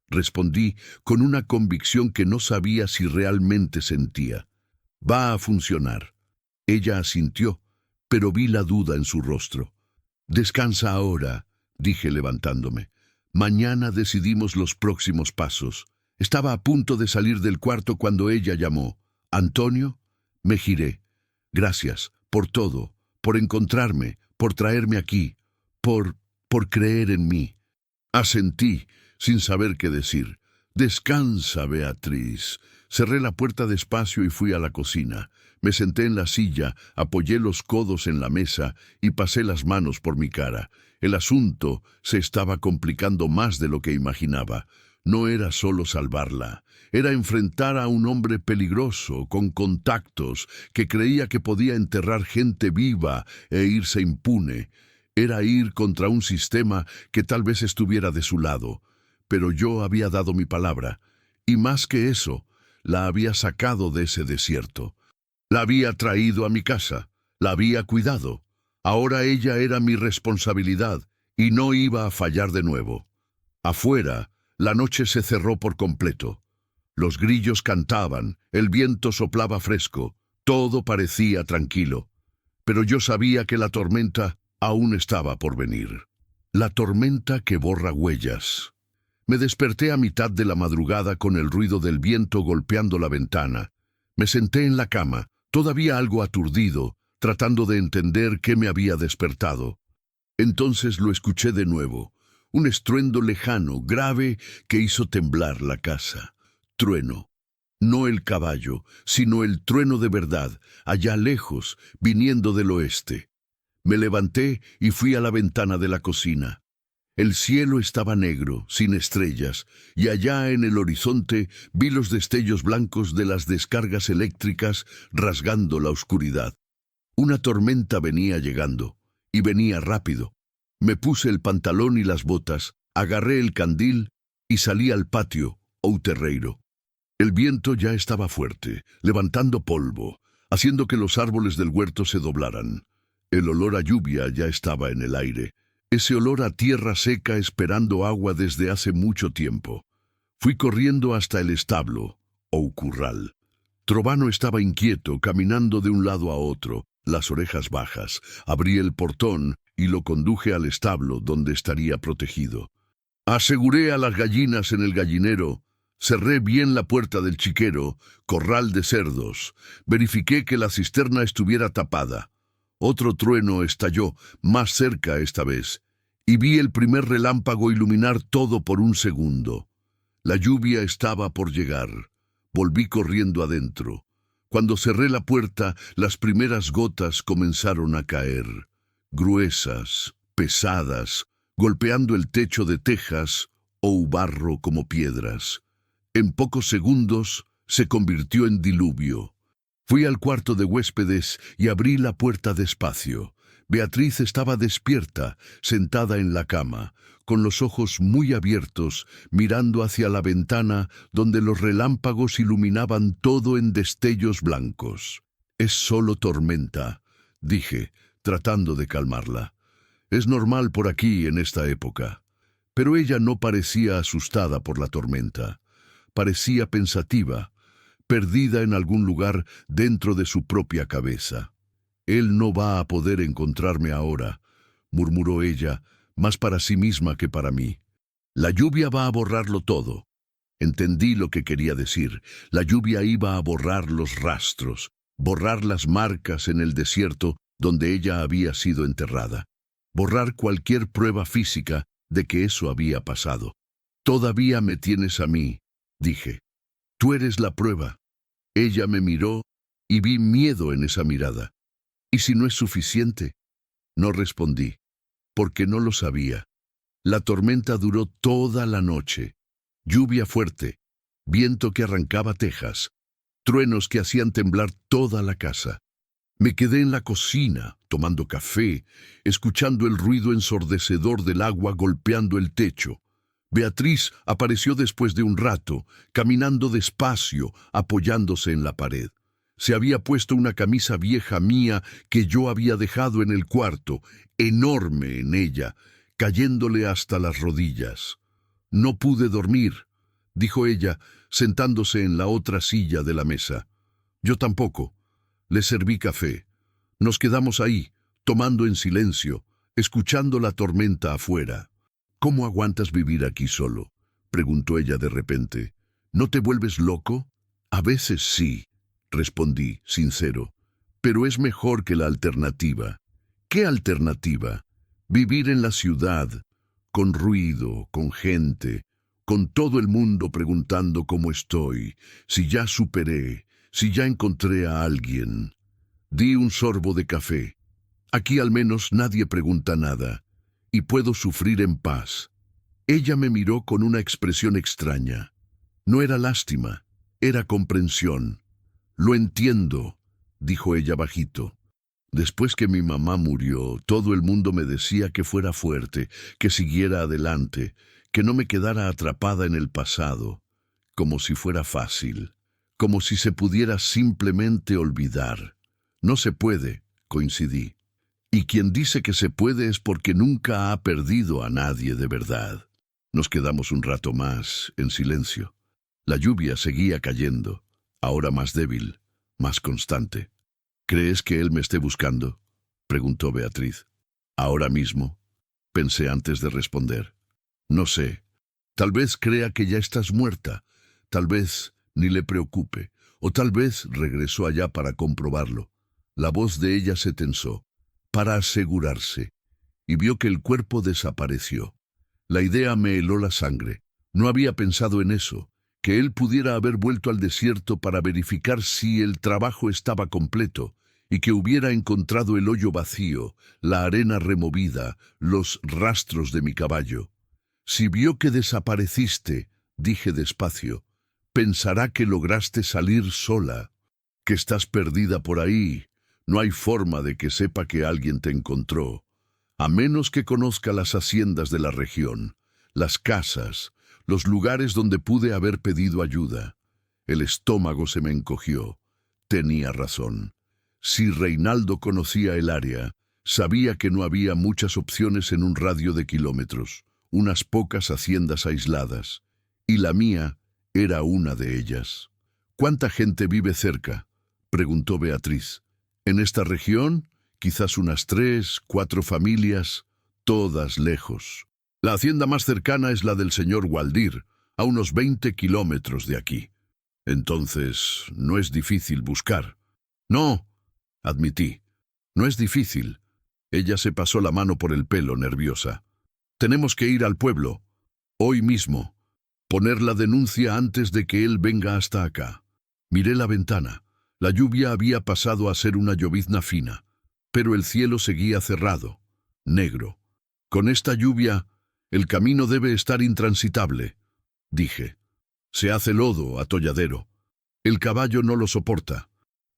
respondí con una convicción que no sabía si realmente sentía. Va a funcionar. Ella asintió, pero vi la duda en su rostro. Descansa ahora, dije levantándome. Mañana decidimos los próximos pasos. Estaba a punto de salir del cuarto cuando ella llamó. ¿Antonio? Me giré. Gracias, por todo, por encontrarme, por traerme aquí, por creer en mí. Asentí, sin saber qué decir. Descansa, Beatriz. Cerré la puerta despacio y fui a la cocina. Me senté en la silla, apoyé los codos en la mesa y pasé las manos por mi cara. El asunto se estaba complicando más de lo que imaginaba. No era solo salvarla, era enfrentar a un hombre peligroso, con contactos, que creía que podía enterrar gente viva e irse impune. Era ir contra un sistema que tal vez estuviera de su lado. Pero yo había dado mi palabra, y más que eso, la había sacado de ese desierto. La había traído a mi casa, la había cuidado. Ahora ella era mi responsabilidad, y no iba a fallar de nuevo. Afuera, la noche se cerró por completo. Los grillos cantaban, el viento soplaba fresco, todo parecía tranquilo. Pero yo sabía que la tormenta aún estaba por venir. La tormenta que borra huellas. Me desperté a mitad de la madrugada con el ruido del viento golpeando la ventana. Me senté en la cama, todavía algo aturdido, tratando de entender qué me había despertado. Entonces lo escuché de nuevo, un estruendo lejano, grave, que hizo temblar la casa. Trueno. No el caballo, sino el trueno de verdad, allá lejos, viniendo del oeste. Me levanté y fui a la ventana de la cocina. El cielo estaba negro, sin estrellas, y allá en el horizonte vi los destellos blancos de las descargas eléctricas rasgando la oscuridad. Una tormenta venía llegando, y venía rápido. Me puse el pantalón y las botas, agarré el candil y salí al patio, outerreiro. El viento ya estaba fuerte, levantando polvo, haciendo que los árboles del huerto se doblaran. El olor a lluvia ya estaba en el aire, ese olor a tierra seca esperando agua desde hace mucho tiempo. Fui corriendo hasta el establo, o curral. Trobano estaba inquieto, caminando de un lado a otro, las orejas bajas. Abrí el portón y lo conduje al establo donde estaría protegido. Aseguré a las gallinas en el gallinero, cerré bien la puerta del chiquero, corral de cerdos, verifiqué que la cisterna estuviera tapada. Otro trueno estalló, más cerca esta vez, y vi el primer relámpago iluminar todo por un segundo. La lluvia estaba por llegar. Volví corriendo adentro. Cuando cerré la puerta, las primeras gotas comenzaron a caer, gruesas, pesadas, golpeando el techo de tejas o barro como piedras. En pocos segundos se convirtió en diluvio. Fui al cuarto de huéspedes y abrí la puerta despacio. Beatriz estaba despierta, sentada en la cama, con los ojos muy abiertos, mirando hacia la ventana donde los relámpagos iluminaban todo en destellos blancos. «Es solo tormenta», dije, tratando de calmarla. «Es normal por aquí en esta época». Pero ella no parecía asustada por la tormenta. Parecía pensativa, perdida en algún lugar dentro de su propia cabeza. «Él no va a poder encontrarme ahora», murmuró ella, más para sí misma que para mí. «La lluvia va a borrarlo todo». Entendí lo que quería decir. La lluvia iba a borrar los rastros, borrar las marcas en el desierto donde ella había sido enterrada, borrar cualquier prueba física de que eso había pasado. «Todavía me tienes a mí», dije. «Tú eres la prueba». Ella me miró y vi miedo en esa mirada. «¿Y si no es suficiente?». No respondí, porque no lo sabía. La tormenta duró toda la noche. Lluvia fuerte, viento que arrancaba tejas, truenos que hacían temblar toda la casa. Me quedé en la cocina, tomando café, escuchando el ruido ensordecedor del agua golpeando el techo. Beatriz apareció después de un rato, caminando despacio, apoyándose en la pared. Se había puesto una camisa vieja mía que yo había dejado en el cuarto, enorme en ella, cayéndole hasta las rodillas. «No pude dormir», dijo ella, sentándose en la otra silla de la mesa. «Yo tampoco». Le serví café. Nos quedamos ahí, tomando en silencio, escuchando la tormenta afuera. «¿Cómo aguantas vivir aquí solo?», preguntó ella de repente. «¿No te vuelves loco?». «A veces sí», respondí, sincero. «Pero es mejor que la alternativa». «¿Qué alternativa?». «Vivir en la ciudad, con ruido, con gente, con todo el mundo preguntando cómo estoy, si ya superé, si ya encontré a alguien». Di un sorbo de café. «Aquí al menos nadie pregunta nada, y puedo sufrir en paz». Ella me miró con una expresión extraña. No era lástima, era comprensión. «Lo entiendo», dijo ella bajito. «Después que mi mamá murió, todo el mundo me decía que fuera fuerte, que siguiera adelante, que no me quedara atrapada en el pasado, como si fuera fácil, como si se pudiera simplemente olvidar. No se puede», coincidí. «Y quien dice que se puede es porque nunca ha perdido a nadie de verdad». Nos quedamos un rato más, en silencio. La lluvia seguía cayendo, ahora más débil, más constante. «¿Crees que él me esté buscando?», preguntó Beatriz. «Ahora mismo», pensé antes de responder. «No sé. Tal vez crea que ya estás muerta. Tal vez ni le preocupe. O tal vez regresó allá para comprobarlo. La voz de ella se tensó, para asegurarse, y vio que el cuerpo desapareció. La idea me heló la sangre. No había pensado en eso, que él pudiera haber vuelto al desierto para verificar si el trabajo estaba completo, y que hubiera encontrado el hoyo vacío, la arena removida, los rastros de mi caballo. Si vio que desapareciste, dije despacio, pensará que lograste salir sola, que estás perdida por ahí. No hay forma de que sepa que alguien te encontró, a menos que conozca las haciendas de la región, las casas, los lugares donde pude haber pedido ayuda. El estómago se me encogió. Tenía razón. Si Reinaldo conocía el área, sabía que no había muchas opciones en un radio de kilómetros, unas pocas haciendas aisladas, y la mía era una de ellas. ¿Cuánta gente vive cerca?, preguntó Beatriz. En esta región, quizás unas 3, 4 familias, todas lejos. La hacienda más cercana es la del señor Waldir, a unos 20 kilómetros de aquí. Entonces, no es difícil buscar. No, admití. No es difícil. Ella se pasó la mano por el pelo, nerviosa. Tenemos que ir al pueblo, hoy mismo. Poner la denuncia antes de que él venga hasta acá. Miré la ventana. La lluvia había pasado a ser una llovizna fina, pero el cielo seguía cerrado, negro. Con esta lluvia, el camino debe estar intransitable, dije. Se hace lodo, atolladero. El caballo no lo soporta.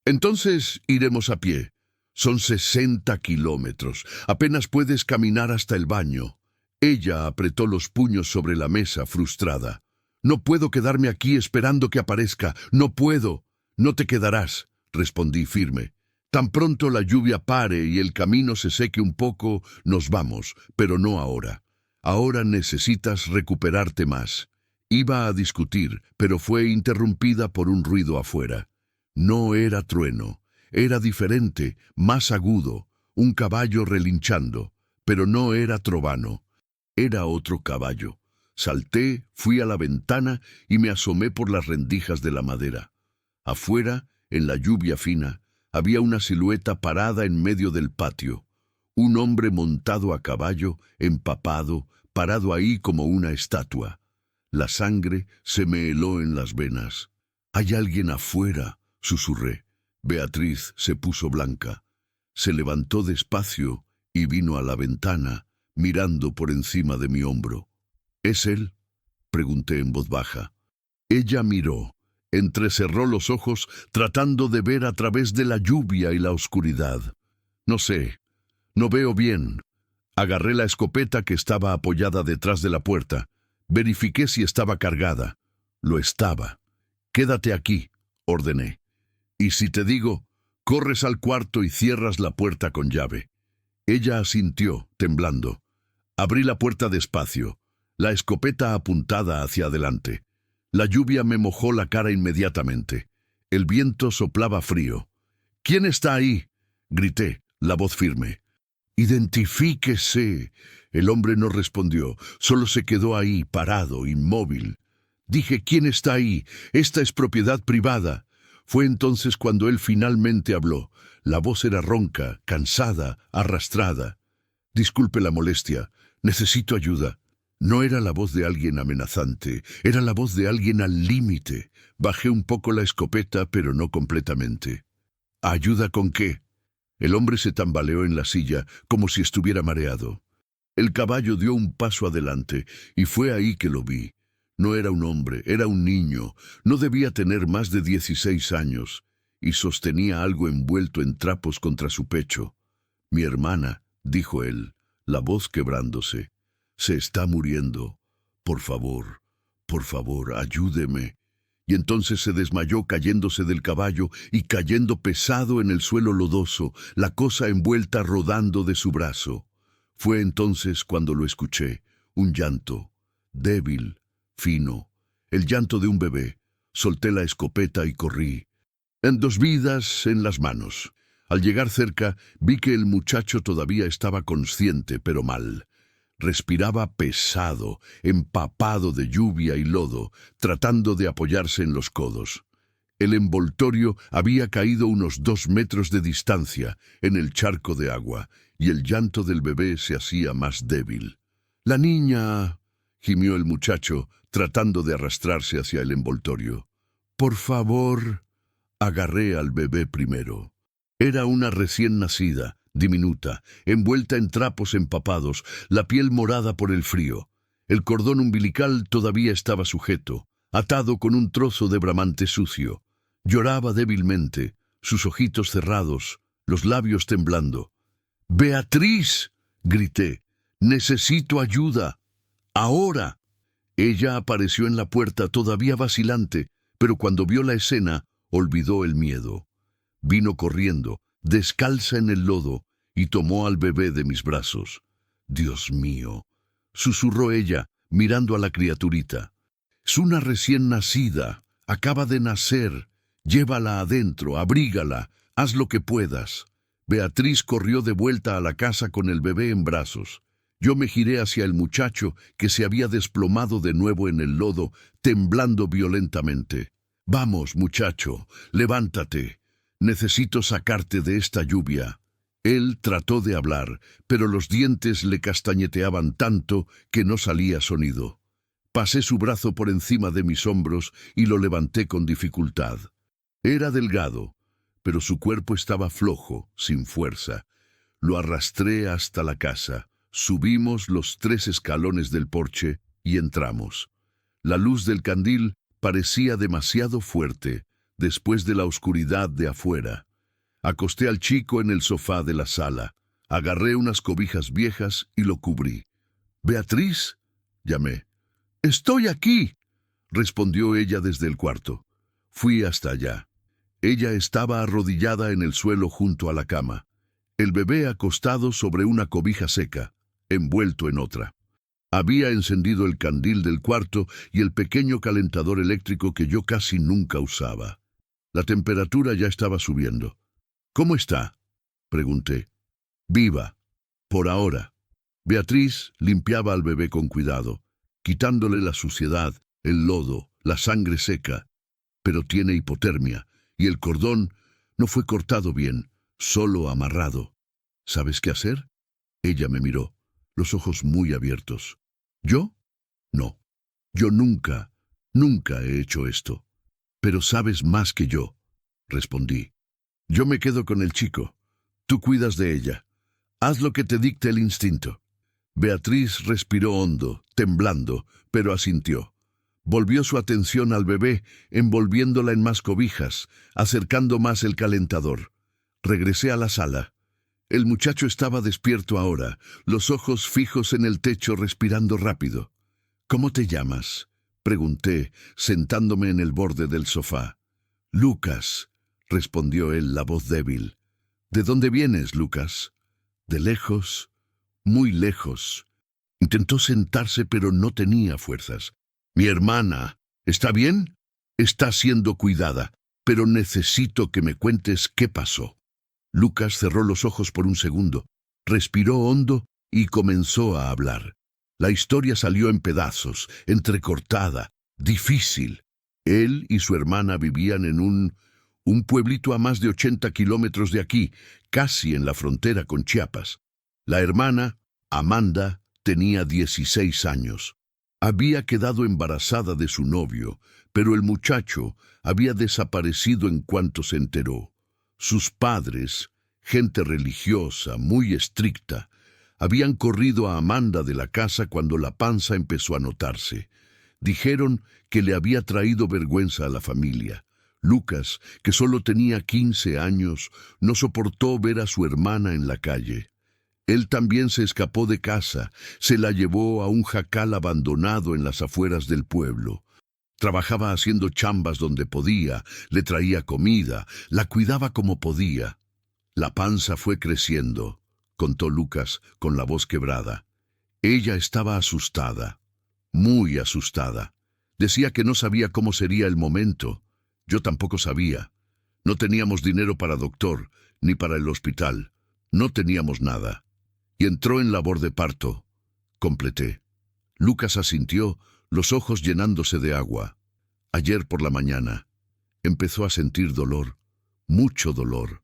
Entonces iremos a pie. Son 60 kilómetros. Apenas puedes caminar hasta el baño. Ella apretó los puños sobre la mesa, frustrada. No puedo quedarme aquí esperando que aparezca. No puedo. No te quedarás, respondí firme. Tan pronto la lluvia pare y el camino se seque un poco, nos vamos, pero no ahora. Ahora necesitas recuperarte más. Iba a discutir, pero fue interrumpida por un ruido afuera. No era trueno, era diferente, más agudo, un caballo relinchando, pero no era Trovano. Era otro caballo. Salté, fui a la ventana y me asomé por las rendijas de la madera. Afuera, en la lluvia fina, había una silueta parada en medio del patio. Un hombre montado a caballo, empapado, parado ahí como una estatua. La sangre se me heló en las venas. «Hay alguien afuera», susurré. Beatriz se puso blanca. Se levantó despacio y vino a la ventana, mirando por encima de mi hombro. «¿Es él?», pregunté en voz baja. Ella miró. Entrecerró los ojos, tratando de ver a través de la lluvia y la oscuridad. «No sé, no veo bien». Agarré la escopeta que estaba apoyada detrás de la puerta. Verifiqué si estaba cargada. Lo estaba. «Quédate aquí», ordené. «Y si te digo, corres al cuarto y cierras la puerta con llave». Ella asintió, temblando. Abrí la puerta despacio, la escopeta apuntada hacia adelante. La lluvia me mojó la cara inmediatamente. El viento soplaba frío. «¿Quién está ahí?», grité, la voz firme. «Identifíquese». El hombre no respondió, solo se quedó ahí, parado, inmóvil. Dije: «¿Quién está ahí? Esta es propiedad privada». Fue entonces cuando él finalmente habló. La voz era ronca, cansada, arrastrada. «Disculpe la molestia, necesito ayuda». No era la voz de alguien amenazante, era la voz de alguien al límite. Bajé un poco la escopeta, pero no completamente. «¿Ayuda con qué?». El hombre se tambaleó en la silla, como si estuviera mareado. El caballo dio un paso adelante, y fue ahí que lo vi. No era un hombre, era un niño. No debía tener más de 16 años, y sostenía algo envuelto en trapos contra su pecho. «Mi hermana», dijo él, la voz quebrándose. «Se está muriendo. Por favor, ayúdeme». Y entonces se desmayó cayéndose del caballo y cayendo pesado en el suelo lodoso, la cosa envuelta rodando de su brazo. Fue entonces cuando lo escuché, un llanto, débil, fino, el llanto de un bebé. Solté la escopeta y corrí. En 2 vidas en las manos. Al llegar cerca, vi que el muchacho todavía estaba consciente, pero mal. Respiraba pesado, empapado de lluvia y lodo, tratando de apoyarse en los codos. El envoltorio había caído unos 2 metros de distancia en el charco de agua, y el llanto del bebé se hacía más débil. «La niña», gimió el muchacho, tratando de arrastrarse hacia el envoltorio. «Por favor». Agarré al bebé primero. Era una recién nacida, diminuta, envuelta en trapos empapados, la piel morada por el frío. El cordón umbilical todavía estaba sujeto, atado con un trozo de bramante sucio. Lloraba débilmente, sus ojitos cerrados, los labios temblando. «¡Beatriz!», grité. «¡Necesito ayuda! ¡Ahora!». Ella apareció en la puerta todavía vacilante, pero cuando vio la escena, olvidó el miedo. Vino corriendo, descalza en el lodo, y tomó al bebé de mis brazos. «Dios mío», susurró ella, mirando a la criaturita. «Es una recién nacida, acaba de nacer. Llévala adentro, abrígala, haz lo que puedas». Beatriz corrió de vuelta a la casa con el bebé en brazos. Yo me giré hacia el muchacho, que se había desplomado de nuevo en el lodo, temblando violentamente. «Vamos, muchacho, levántate. Necesito sacarte de esta lluvia». Él trató de hablar, pero los dientes le castañeteaban tanto que no salía sonido. Pasé su brazo por encima de mis hombros y lo levanté con dificultad. Era delgado, pero su cuerpo estaba flojo, sin fuerza. Lo arrastré hasta la casa. Subimos los 3 escalones del porche y entramos. La luz del candil parecía demasiado fuerte después de la oscuridad de afuera. Acosté al chico en el sofá de la sala. Agarré unas cobijas viejas y lo cubrí. «¿Beatriz?», llamé. «Estoy aquí», respondió ella desde el cuarto. Fui hasta allá. Ella estaba arrodillada en el suelo junto a la cama. El bebé acostado sobre una cobija seca, envuelto en otra. Había encendido el candil del cuarto y el pequeño calentador eléctrico que yo casi nunca usaba. La temperatura ya estaba subiendo. «¿Cómo está?», pregunté. «Viva, por ahora». Beatriz limpiaba al bebé con cuidado, quitándole la suciedad, el lodo, la sangre seca. «Pero tiene hipotermia, y el cordón no fue cortado bien, solo amarrado. ¿Sabes qué hacer?». Ella me miró, los ojos muy abiertos. «¿Yo? No. Yo nunca he hecho esto. Pero sabes más que yo», respondí. «Yo me quedo con el chico. Tú cuidas de ella. Haz lo que te dicte el instinto». Beatriz respiró hondo, temblando, pero asintió. Volvió su atención al bebé, envolviéndola en más cobijas, acercando más el calentador. Regresé a la sala. El muchacho estaba despierto ahora, los ojos fijos en el techo, respirando rápido. «¿Cómo te llamas?», pregunté, sentándome en el borde del sofá. «Lucas», respondió él, la voz débil. «¿De dónde vienes, Lucas?». «De lejos, muy lejos». Intentó sentarse, pero no tenía fuerzas. «Mi hermana, ¿está bien? Está siendo cuidada, pero necesito que me cuentes qué pasó». Lucas cerró los ojos por un segundo, respiró hondo y comenzó a hablar. La historia salió en pedazos, entrecortada, difícil. Él y su hermana vivían en un pueblito a más de 80 kilómetros de aquí, casi en la frontera con Chiapas. La hermana, Amanda, tenía 16 años. Había quedado embarazada de su novio, pero el muchacho había desaparecido en cuanto se enteró. Sus padres, gente religiosa, muy estricta, habían corrido a Amanda de la casa cuando la panza empezó a notarse. Dijeron que le había traído vergüenza a la familia. Lucas, que solo tenía 15 años, no soportó ver a su hermana en la calle. Él también se escapó de casa, se la llevó a un jacal abandonado en las afueras del pueblo. Trabajaba haciendo chambas donde podía, le traía comida, la cuidaba como podía. La panza fue creciendo, contó Lucas con la voz quebrada. Ella estaba asustada, muy asustada. Decía que no sabía cómo sería el momento. Yo tampoco sabía. No teníamos dinero para doctor, ni para el hospital. No teníamos nada. Y entró en labor de parto. Completé. Lucas asintió, los ojos llenándose de agua. Ayer por la mañana. Empezó a sentir dolor, mucho dolor.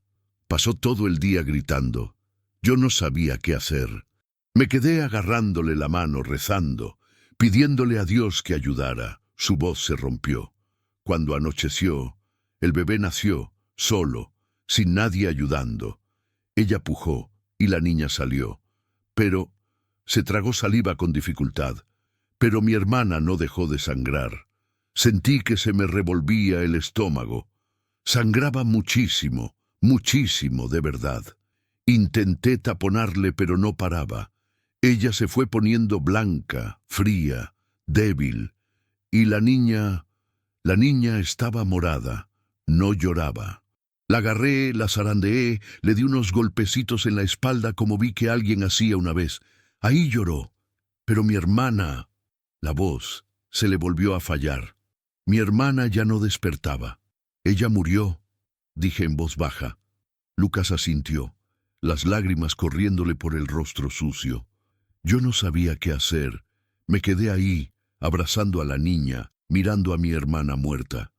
Pasó todo el día gritando. Yo no sabía qué hacer. Me quedé agarrándole la mano, rezando, pidiéndole a Dios que ayudara. Su voz se rompió. Cuando anocheció, el bebé nació, solo, sin nadie ayudando. Ella pujó y la niña salió. Pero se tragó saliva con dificultad. Pero mi hermana no dejó de sangrar. Sentí que se me revolvía el estómago. Sangraba muchísimo, muchísimo, de verdad. Intenté taponarle, pero no paraba. Ella se fue poniendo blanca, fría, débil. Y la niña estaba morada, no lloraba. La agarré, la zarandeé, le di unos golpecitos en la espalda como vi que alguien hacía una vez. Ahí lloró. Pero mi hermana, la voz, se le volvió a fallar. Mi hermana ya no despertaba. Ella murió, dije en voz baja. Lucas asintió, las lágrimas corriéndole por el rostro sucio. Yo no sabía qué hacer. Me quedé ahí, abrazando a la niña, mirando a mi hermana muerta.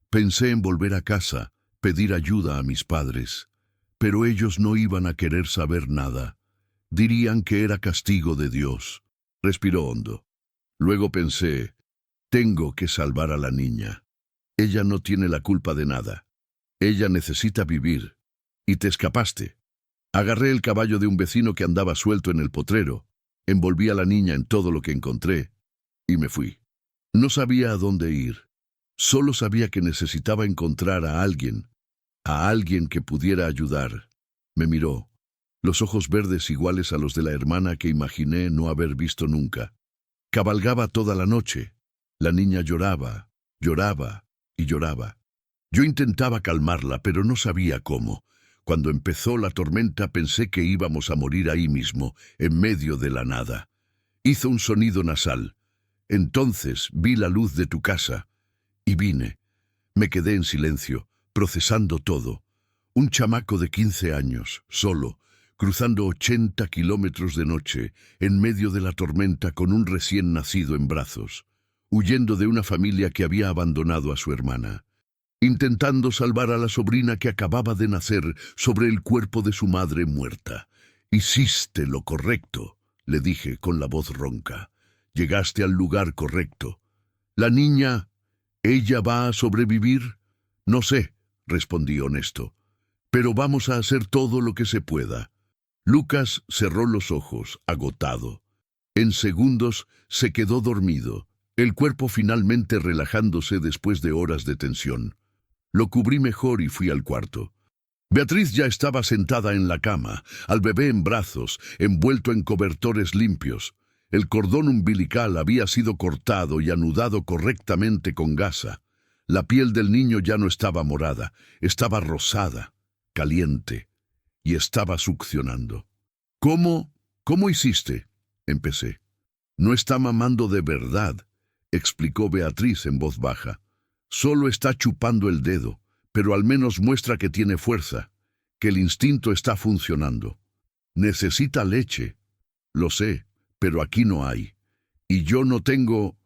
Pensé en volver a casa, pedir ayuda a mis padres. Pero ellos no iban a querer saber nada. Dirían que era castigo de Dios. Respiró hondo. Luego pensé, tengo que salvar a la niña. Ella no tiene la culpa de nada. Ella necesita vivir. Y te escapaste. Agarré el caballo de un vecino que andaba suelto en el potrero, envolví a la niña en todo lo que encontré y me fui. No sabía a dónde ir. Solo sabía que necesitaba encontrar a alguien que pudiera ayudar. Me miró, los ojos verdes iguales a los de la hermana que imaginé no haber visto nunca. Cabalgaba toda la noche. La niña lloraba, lloraba y lloraba. Yo intentaba calmarla, pero no sabía cómo. Cuando empezó la tormenta pensé que íbamos a morir ahí mismo, en medio de la nada. Hizo un sonido nasal. Entonces vi la luz de tu casa y vine. Me quedé en silencio, procesando todo. Un chamaco de 15 años, solo, cruzando 80 kilómetros de noche, en medio de la tormenta con un recién nacido en brazos, huyendo de una familia que había abandonado a su hermana, intentando salvar a la sobrina que acababa de nacer sobre el cuerpo de su madre muerta. Hiciste lo correcto, le dije con la voz ronca. Llegaste al lugar correcto. La niña, ¿ella va a sobrevivir? No sé, respondí honesto, pero vamos a hacer todo lo que se pueda. Lucas cerró los ojos, agotado. En segundos se quedó dormido, el cuerpo finalmente relajándose después de horas de tensión. Lo cubrí mejor y fui al cuarto. Beatriz ya estaba sentada en la cama, al bebé en brazos, envuelto en cobertores limpios. El cordón umbilical había sido cortado y anudado correctamente con gasa. La piel del niño ya no estaba morada, estaba rosada, caliente, y estaba succionando. ¿Cómo hiciste? Empecé. No está mamando de verdad, explicó Beatriz en voz baja. Solo está chupando el dedo, pero al menos muestra que tiene fuerza, que el instinto está funcionando. Necesita leche. Lo sé, pero aquí no hay. Y yo no tengo...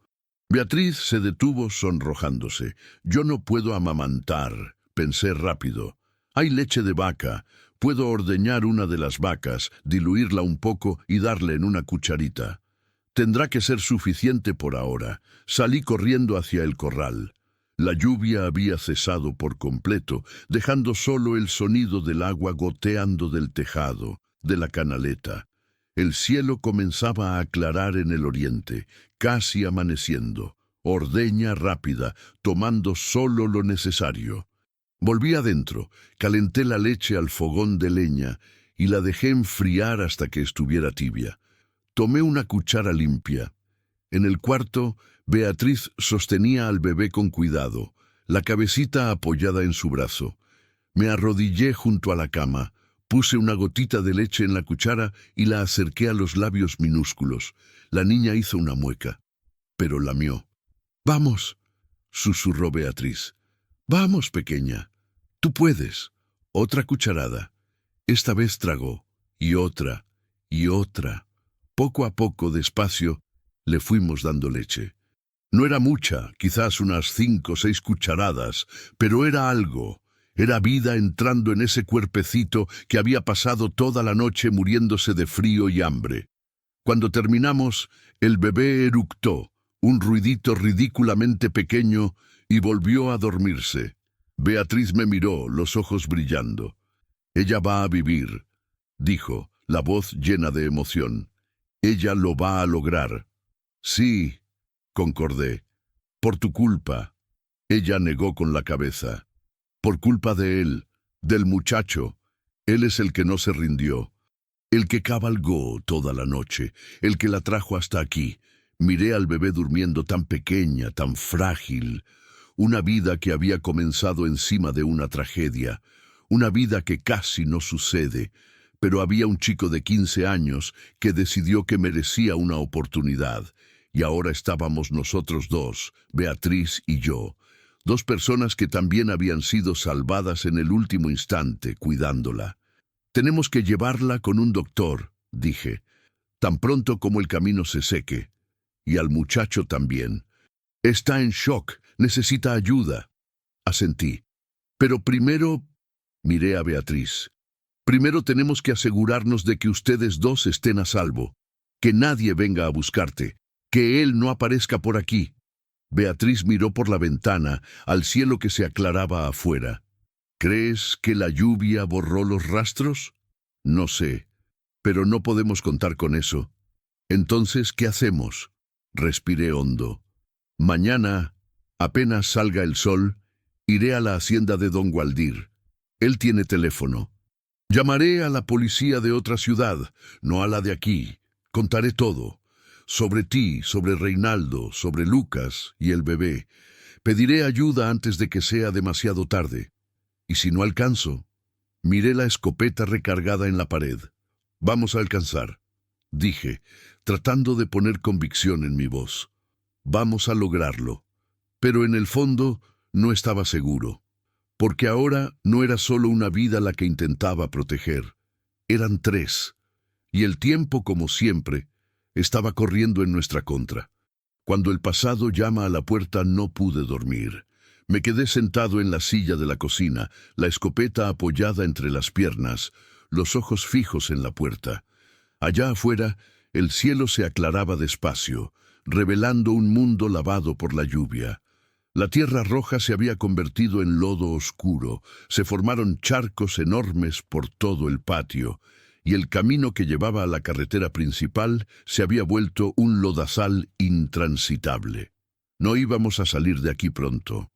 Beatriz se detuvo sonrojándose. Yo no puedo amamantar, pensé rápido. Hay leche de vaca. Puedo ordeñar una de las vacas, diluirla un poco y darle en una cucharita. Tendrá que ser suficiente por ahora. Salí corriendo hacia el corral. La lluvia había cesado por completo, dejando solo el sonido del agua goteando del tejado, de la canaleta. El cielo comenzaba a aclarar en el oriente, casi amaneciendo. Ordeña rápida, tomando solo lo necesario. Volví adentro, calenté la leche al fogón de leña y la dejé enfriar hasta que estuviera tibia. Tomé una cuchara limpia. En el cuarto, Beatriz sostenía al bebé con cuidado, la cabecita apoyada en su brazo. Me arrodillé junto a la cama, puse una gotita de leche en la cuchara y la acerqué a los labios minúsculos. La niña hizo una mueca, pero lamió. «Vamos», susurró Beatriz. «Vamos, pequeña. Tú puedes». Otra cucharada. Esta vez tragó, y otra, y otra. Poco a poco, despacio, le fuimos dando leche. No era mucha, quizás unas 5 o 6 cucharadas, pero era algo. Era vida entrando en ese cuerpecito que había pasado toda la noche muriéndose de frío y hambre. Cuando terminamos, el bebé eructó, un ruidito ridículamente pequeño, y volvió a dormirse. Beatriz me miró, los ojos brillando. «Ella va a vivir», dijo, la voz llena de emoción. «Ella lo va a lograr». «Sí», concordé. «Por tu culpa». Ella negó con la cabeza. «Por culpa de él, del muchacho. Él es el que no se rindió. El que cabalgó toda la noche, el que la trajo hasta aquí. Miré al bebé durmiendo tan pequeña, tan frágil. Una vida que había comenzado encima de una tragedia. Una vida que casi no sucede. Pero había un chico de 15 años que decidió que merecía una oportunidad. Y ahora estábamos nosotros dos, Beatriz y yo. Dos personas que también habían sido salvadas en el último instante, cuidándola. «Tenemos que llevarla con un doctor», dije, «tan pronto como el camino se seque. Y al muchacho también. Está en shock, necesita ayuda». Asentí. «Pero primero», miré a Beatriz, «primero tenemos que asegurarnos de que ustedes dos estén a salvo. Que nadie venga a buscarte. Que él no aparezca por aquí». Beatriz miró por la ventana al cielo que se aclaraba afuera. «¿Crees que la lluvia borró los rastros?» «No sé, pero no podemos contar con eso». «Entonces, ¿qué hacemos?» Respiré hondo. «Mañana, apenas salga el sol, iré a la hacienda de don Gualdir. Él tiene teléfono. Llamaré a la policía de otra ciudad, no a la de aquí. Contaré todo. Sobre ti, sobre Reinaldo, sobre Lucas y el bebé. Pediré ayuda antes de que sea demasiado tarde. Y si no alcanzo, miré la escopeta recargada en la pared. «Vamos a alcanzar», dije, tratando de poner convicción en mi voz. «Vamos a lograrlo». Pero en el fondo no estaba seguro. Porque ahora no era solo una vida la que intentaba proteger. Eran 3. Y el tiempo, como siempre, estaba corriendo en nuestra contra. Cuando el pasado llama a la puerta no pude dormir. Me quedé sentado en la silla de la cocina, la escopeta apoyada entre las piernas, los ojos fijos en la puerta. Allá afuera, el cielo se aclaraba despacio, revelando un mundo lavado por la lluvia. La tierra roja se había convertido en lodo oscuro, se formaron charcos enormes por todo el patio, y el camino que llevaba a la carretera principal se había vuelto un lodazal intransitable. No íbamos a salir de aquí pronto.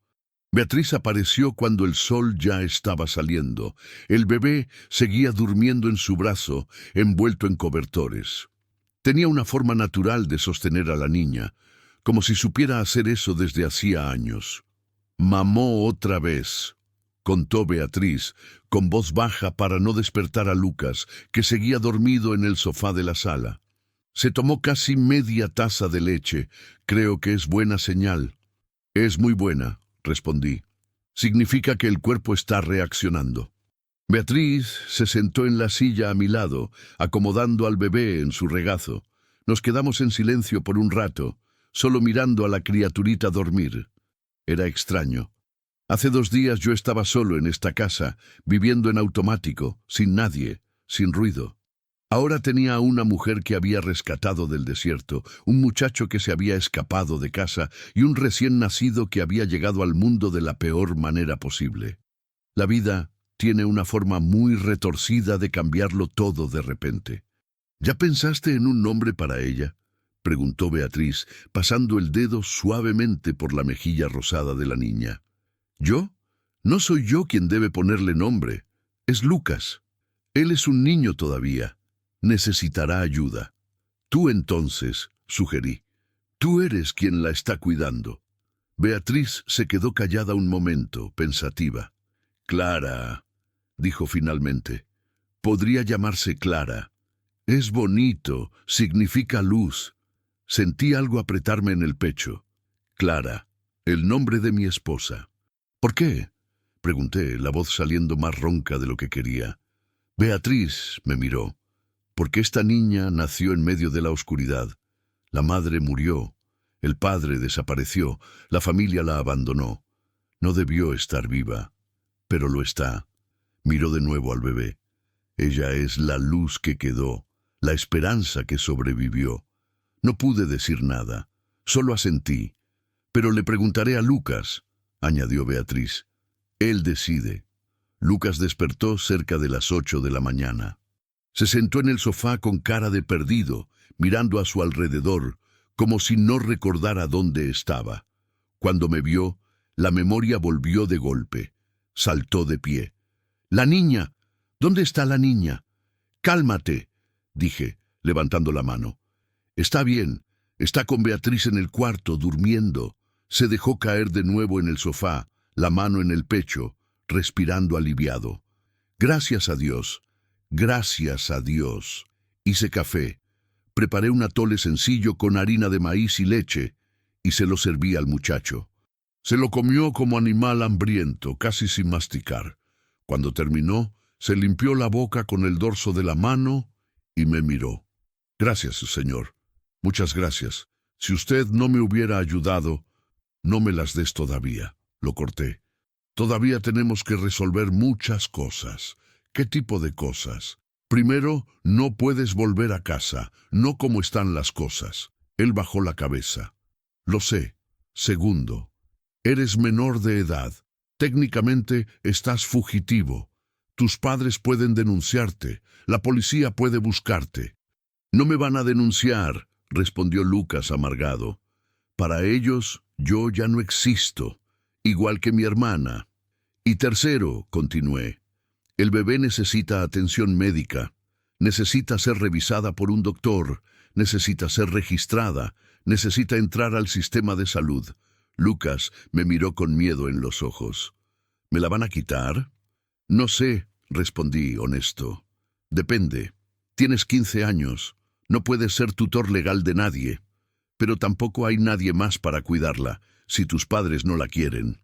Beatriz apareció cuando el sol ya estaba saliendo. El bebé seguía durmiendo en su brazo, envuelto en cobertores. Tenía una forma natural de sostener a la niña, como si supiera hacer eso desde hacía años. «Mamó otra vez», contó Beatriz, con voz baja para no despertar a Lucas, que seguía dormido en el sofá de la sala. «Se tomó casi media taza de leche. Creo que es buena señal». «Es muy buena», respondí. «Significa que el cuerpo está reaccionando». Beatriz se sentó en la silla a mi lado, acomodando al bebé en su regazo. Nos quedamos en silencio por un rato, solo mirando a la criaturita dormir. Era extraño. Hace 2 días yo estaba solo en esta casa, viviendo en automático, sin nadie, sin ruido. Ahora tenía a una mujer que había rescatado del desierto, un muchacho que se había escapado de casa y un recién nacido que había llegado al mundo de la peor manera posible. La vida tiene una forma muy retorcida de cambiarlo todo de repente. «¿Ya pensaste en un nombre para ella?», preguntó Beatriz, pasando el dedo suavemente por la mejilla rosada de la niña. «¿Yo? No soy yo quien debe ponerle nombre. Es Lucas. Él es un niño todavía. Necesitará ayuda». «Tú entonces», sugerí. «Tú eres quien la está cuidando». Beatriz se quedó callada un momento, pensativa. «Clara», dijo finalmente. «Podría llamarse Clara. Es bonito, significa luz». Sentí algo apretarme en el pecho. «Clara, el nombre de mi esposa». «¿Por qué?», pregunté, la voz saliendo más ronca de lo que quería. Beatriz me miró. «Porque esta niña nació en medio de la oscuridad. La madre murió. El padre desapareció, la familia la abandonó. No debió estar viva, pero lo está. Miró de nuevo al bebé. Ella es la luz que quedó, la esperanza que sobrevivió. No pude decir nada, solo asentí. Pero le preguntaré a Lucas, añadió Beatriz. Él decide. Lucas despertó cerca de las 8 de la mañana. Se sentó en el sofá con cara de perdido, mirando a su alrededor, como si no recordara dónde estaba. Cuando me vio, la memoria volvió de golpe. Saltó de pie. «¡La niña! ¿Dónde está la niña?» «Cálmate», dije, levantando la mano. «Está bien. Está con Beatriz en el cuarto, durmiendo». Se dejó caer de nuevo en el sofá, la mano en el pecho, respirando aliviado. «Gracias a Dios. Gracias a Dios». Hice café. Preparé un atole sencillo con harina de maíz y leche, y se lo serví al muchacho. Se lo comió como animal hambriento, casi sin masticar. Cuando terminó, se limpió la boca con el dorso de la mano y me miró. «Gracias, señor. Muchas gracias. Si usted no me hubiera ayudado, no me las des todavía», lo corté. «Todavía tenemos que resolver muchas cosas». «¿Qué tipo de cosas?» «Primero, no puedes volver a casa, no como están las cosas». Él bajó la cabeza. «Lo sé». «Segundo, eres menor de edad. Técnicamente estás fugitivo. Tus padres pueden denunciarte. La policía puede buscarte». «No me van a denunciar», respondió Lucas amargado. «Para ellos, yo ya no existo, igual que mi hermana». «Y tercero», continué, «el bebé necesita atención médica. Necesita ser revisada por un doctor. Necesita ser registrada. Necesita entrar al sistema de salud». Lucas me miró con miedo en los ojos. «¿Me la van a quitar?» «No sé», respondí honesto. «Depende. Tienes 15 años. No puedes ser tutor legal de nadie. Pero tampoco hay nadie más para cuidarla, si tus padres no la quieren».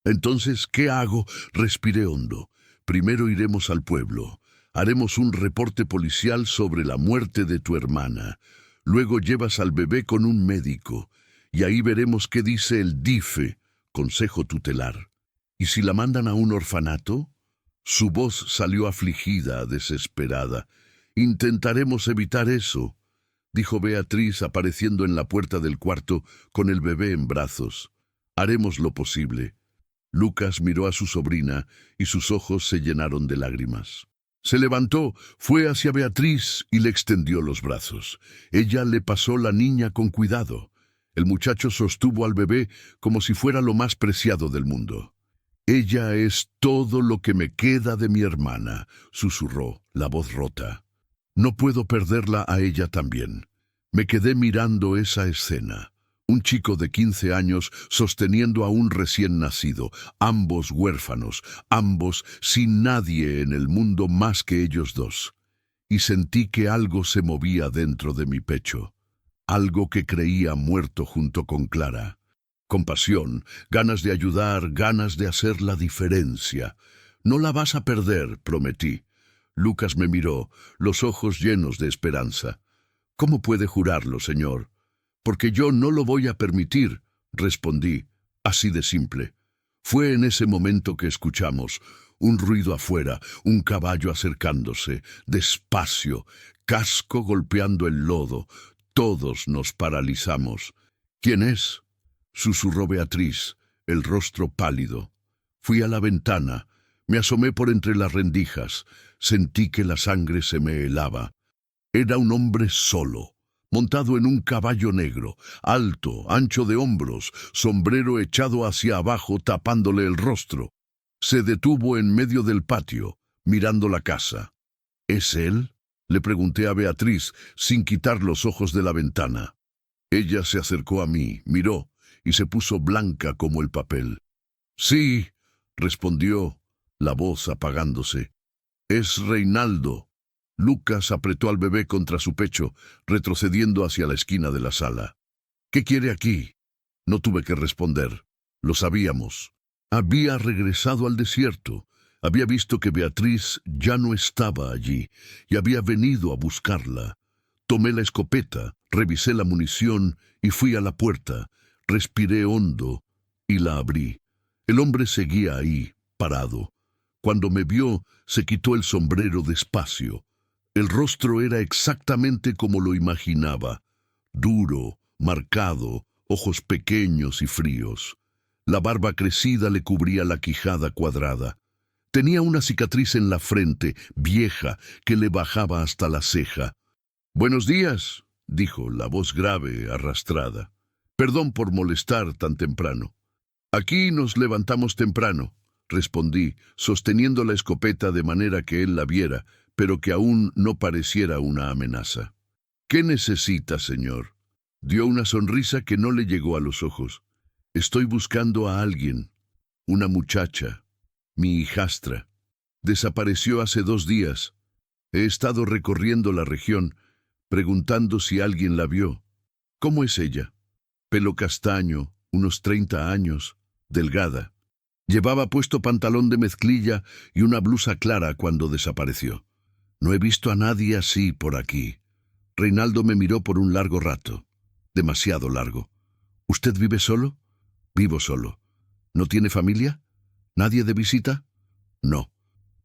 «Entonces, ¿qué hago?» Respiré hondo. «Primero iremos al pueblo. Haremos un reporte policial sobre la muerte de tu hermana. Luego llevas al bebé con un médico. Y ahí veremos qué dice el DIFE, Consejo Tutelar. ¿Y si la mandan a un orfanato?» Su voz salió afligida, desesperada. «Intentaremos evitar eso», dijo Beatriz apareciendo en la puerta del cuarto con el bebé en brazos. «Haremos lo posible». Lucas miró a su sobrina y sus ojos se llenaron de lágrimas. Se levantó, fue hacia Beatriz y le extendió los brazos. Ella le pasó la niña con cuidado. El muchacho sostuvo al bebé como si fuera lo más preciado del mundo. «Ella es todo lo que me queda de mi hermana», susurró, la voz rota. «No puedo perderla a ella también». Me quedé mirando esa escena. Un chico de 15 años sosteniendo a un recién nacido, ambos huérfanos, ambos sin nadie en el mundo más que ellos dos. Y sentí que algo se movía dentro de mi pecho. Algo que creía muerto junto con Clara. Compasión, ganas de ayudar, ganas de hacer la diferencia. «No la vas a perder», prometí. Lucas me miró, los ojos llenos de esperanza. «¿Cómo puede jurarlo, señor?» «Porque yo no lo voy a permitir», respondí, así de simple. Fue en ese momento que escuchamos un ruido afuera, un caballo acercándose, despacio, casco golpeando el lodo. Todos nos paralizamos. «¿Quién es?», susurró Beatriz, el rostro pálido. Fui a la ventana, me asomé por entre las rendijas, sentí que la sangre se me helaba. Era un hombre solo, montado en un caballo negro, alto, ancho de hombros, sombrero echado hacia abajo tapándole el rostro. Se detuvo en medio del patio, mirando la casa. «¿Es él?», le pregunté a Beatriz, sin quitar los ojos de la ventana. Ella se acercó a mí, miró, y se puso blanca como el papel. «Sí», respondió, la voz apagándose. «Es Reinaldo». Lucas apretó al bebé contra su pecho, retrocediendo hacia la esquina de la sala. «¿Qué quiere aquí?». No tuve que responder. Lo sabíamos. Había regresado al desierto. Había visto que Beatriz ya no estaba allí y había venido a buscarla. Tomé la escopeta, revisé la munición y fui a la puerta. Respiré hondo y la abrí. El hombre seguía ahí, parado. Cuando me vio, se quitó el sombrero despacio. El rostro era exactamente como lo imaginaba. Duro, marcado, ojos pequeños y fríos. La barba crecida le cubría la quijada cuadrada. Tenía una cicatriz en la frente, vieja, que le bajaba hasta la ceja. «Buenos días», dijo, la voz grave, arrastrada. «Perdón por molestar tan temprano». «Aquí nos levantamos temprano», respondí, sosteniendo la escopeta de manera que él la viera, pero que aún no pareciera una amenaza. «¿Qué necesita, señor?» Dio una sonrisa que no le llegó a los ojos. «Estoy buscando a alguien, una muchacha, mi hijastra. Desapareció hace 2 días. He estado recorriendo la región, preguntando si alguien la vio. ¿Cómo es ella?» Pelo castaño, unos 30 años, delgada. Llevaba puesto pantalón de mezclilla y una blusa clara cuando desapareció. «No he visto a nadie así por aquí». Reinaldo me miró por un largo rato. Demasiado largo. «¿Usted vive solo?» «Vivo solo». «¿No tiene familia? ¿Nadie de visita?» «No».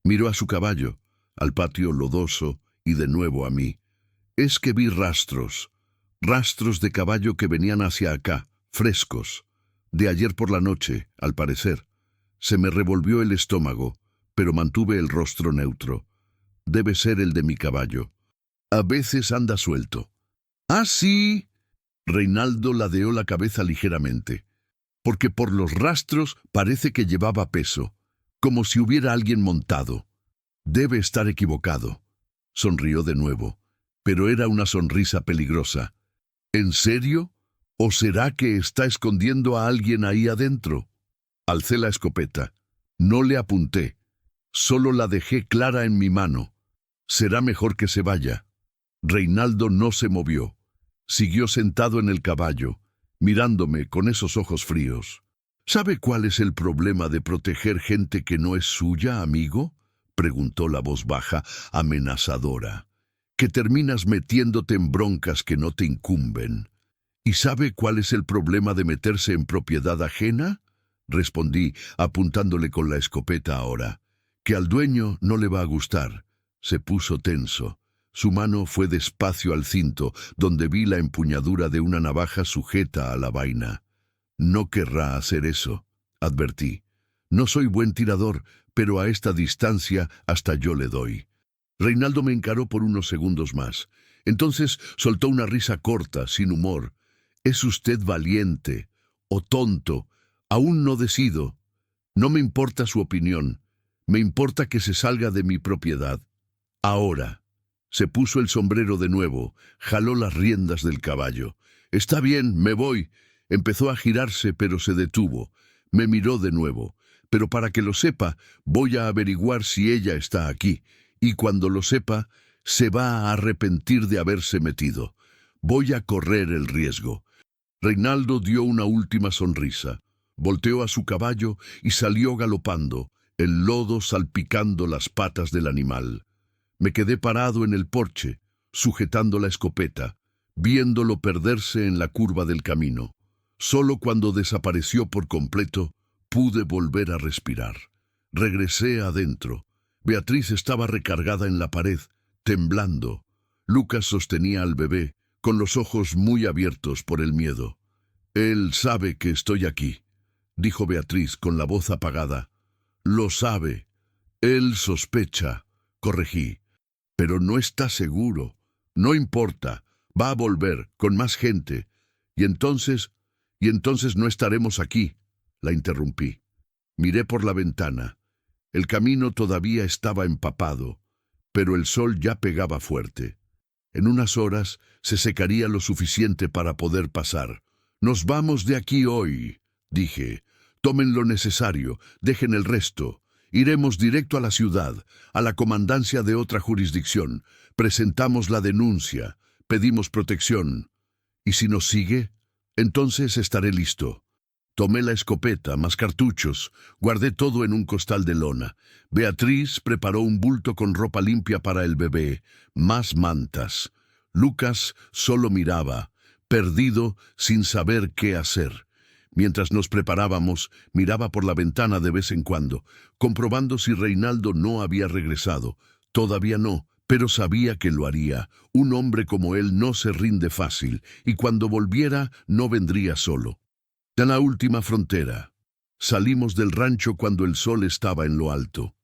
Miró a su caballo, al patio lodoso y de nuevo a mí. «Es que vi rastros de caballo que venían hacia acá, frescos, de ayer por la noche, al parecer». Se me revolvió el estómago, pero mantuve el rostro neutro. «Debe ser el de mi caballo. A veces anda suelto». «¿Ah, sí?» Reinaldo ladeó la cabeza ligeramente. «Porque por los rastros parece que llevaba peso, como si hubiera alguien montado. Debe estar equivocado». Sonrió de nuevo, pero era una sonrisa peligrosa. «¿En serio? ¿O será que está escondiendo a alguien ahí adentro?» Alcé la escopeta. No le apunté. Solo la dejé clara en mi mano. «Será mejor que se vaya». Reinaldo no se movió. Siguió sentado en el caballo, mirándome con esos ojos fríos. «¿Sabe cuál es el problema de proteger gente que no es suya, amigo?», preguntó la voz baja, amenazadora. «Que terminas metiéndote en broncas que no te incumben». «¿Y sabe cuál es el problema de meterse en propiedad ajena?», respondí, apuntándole con la escopeta ahora. «Que al dueño no le va a gustar». Se puso tenso. Su mano fue despacio al cinto, donde vi la empuñadura de una navaja sujeta a la vaina. «No querrá hacer eso», advertí. «No soy buen tirador, pero a esta distancia hasta yo le doy». Reinaldo me encaró por unos segundos más. Entonces soltó una risa corta, sin humor. «Es usted valiente, o tonto. Aún no decido. No me importa su opinión. Me importa que se salga de mi propiedad. Ahora». Se puso el sombrero de nuevo, jaló las riendas del caballo. «Está bien, me voy». Empezó a girarse, pero se detuvo. Me miró de nuevo. «Pero para que lo sepa, voy a averiguar si ella está aquí. Y cuando lo sepa, se va a arrepentir de haberse metido. Voy a correr el riesgo». Reinaldo dio una última sonrisa. Volteó a su caballo y salió galopando, el lodo salpicando las patas del animal. Me quedé parado en el porche, sujetando la escopeta, viéndolo perderse en la curva del camino. Solo cuando desapareció por completo, pude volver a respirar. Regresé adentro. Beatriz estaba recargada en la pared, temblando. Lucas sostenía al bebé, con los ojos muy abiertos por el miedo. «Él sabe que estoy aquí», dijo Beatriz con la voz apagada. «Lo sabe. Él sospecha», corregí. «Pero no está seguro. No importa. Va a volver, con más gente. Y entonces no estaremos aquí», la interrumpí. Miré por la ventana. El camino todavía estaba empapado, pero el sol ya pegaba fuerte. En unas horas se secaría lo suficiente para poder pasar. «Nos vamos de aquí hoy», dije. «Tomen lo necesario, dejen el resto. Iremos directo a la ciudad, a la comandancia de otra jurisdicción. Presentamos la denuncia, pedimos protección. ¿Y si nos sigue? Entonces estaré listo». Tomé la escopeta, más cartuchos, guardé todo en un costal de lona. Beatriz preparó un bulto con ropa limpia para el bebé, más mantas. Lucas solo miraba, perdido, sin saber qué hacer. Mientras nos preparábamos, miraba por la ventana de vez en cuando, comprobando si Reinaldo no había regresado. Todavía no, pero sabía que lo haría. Un hombre como él no se rinde fácil, y cuando volviera no vendría solo. En la última frontera. Salimos del rancho cuando el sol estaba en lo alto.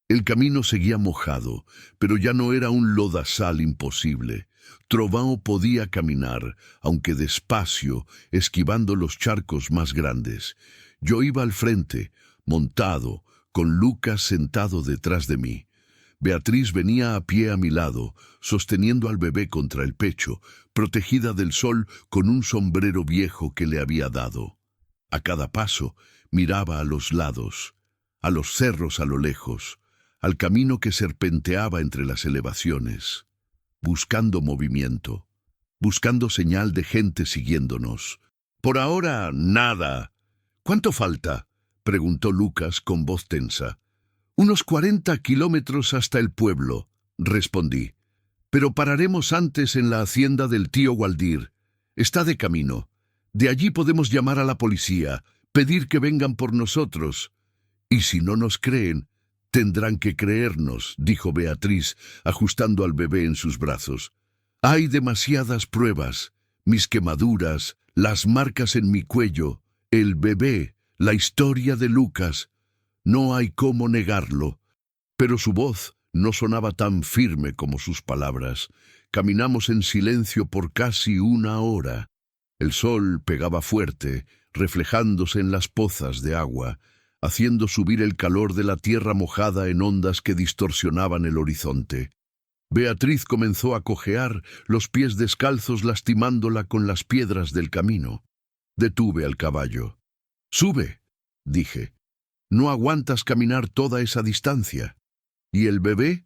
El camino seguía mojado, pero ya no era un lodazal imposible. Trovão podía caminar, aunque despacio, esquivando los charcos más grandes. Yo iba al frente, montado, con Lucas sentado detrás de mí. Beatriz venía a pie a mi lado, sosteniendo al bebé contra el pecho, protegida del sol con un sombrero viejo que le había dado. A cada paso miraba a los lados, a los cerros a lo lejos, al camino que serpenteaba entre las elevaciones, buscando movimiento, buscando señal de gente siguiéndonos. Por ahora, nada. ¿Cuánto falta?, preguntó Lucas con voz tensa. Unos 40 kilómetros hasta el pueblo, respondí. Pero pararemos antes en la hacienda del tío Waldir. Está de camino. De allí podemos llamar a la policía, pedir que vengan por nosotros. Y si no nos creen, tendrán que creernos, dijo Beatriz, ajustando al bebé en sus brazos. Hay demasiadas pruebas, mis quemaduras, las marcas en mi cuello, el bebé, la historia de Lucas. No hay cómo negarlo. Pero su voz no sonaba tan firme como sus palabras. Caminamos en silencio por casi una hora. El sol pegaba fuerte, reflejándose en las pozas de agua, haciendo subir el calor de la tierra mojada en ondas que distorsionaban el horizonte. Beatriz comenzó a cojear, los pies descalzos lastimándola con las piedras del camino. Detuve al caballo. «Sube», dije. «No aguantas caminar toda esa distancia». «¿Y el bebé?»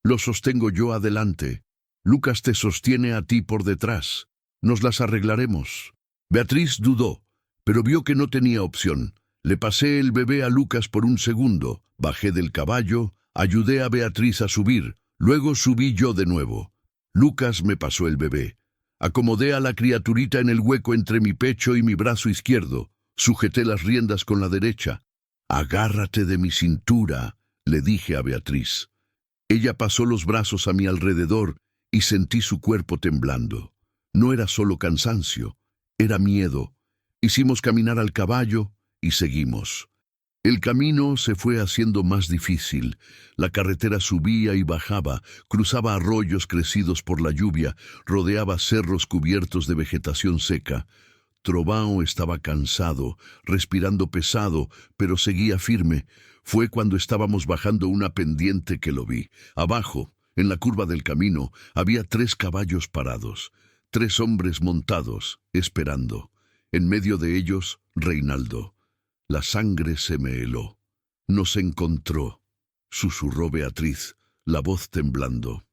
«Lo sostengo yo adelante. Lucas te sostiene a ti por detrás. Nos las arreglaremos». Beatriz dudó, pero vio que no tenía opción. Le pasé el bebé a Lucas por un segundo, bajé del caballo, ayudé a Beatriz a subir, luego subí yo de nuevo. Lucas me pasó el bebé. Acomodé a la criaturita en el hueco entre mi pecho y mi brazo izquierdo. Sujeté las riendas con la derecha. «Agárrate de mi cintura», le dije a Beatriz. Ella pasó los brazos a mi alrededor y sentí su cuerpo temblando. No era solo cansancio, era miedo. Hicimos caminar al caballo y seguimos. El camino se fue haciendo más difícil. La carretera subía y bajaba, cruzaba arroyos crecidos por la lluvia, rodeaba cerros cubiertos de vegetación seca. Trovão estaba cansado, respirando pesado, pero seguía firme. Fue cuando estábamos bajando una pendiente que lo vi. Abajo, en la curva del camino, había 3 caballos parados, 3 hombres montados, esperando. En medio de ellos, Reinaldo. La sangre se me heló. «Nos encontró», susurró Beatriz, la voz temblando.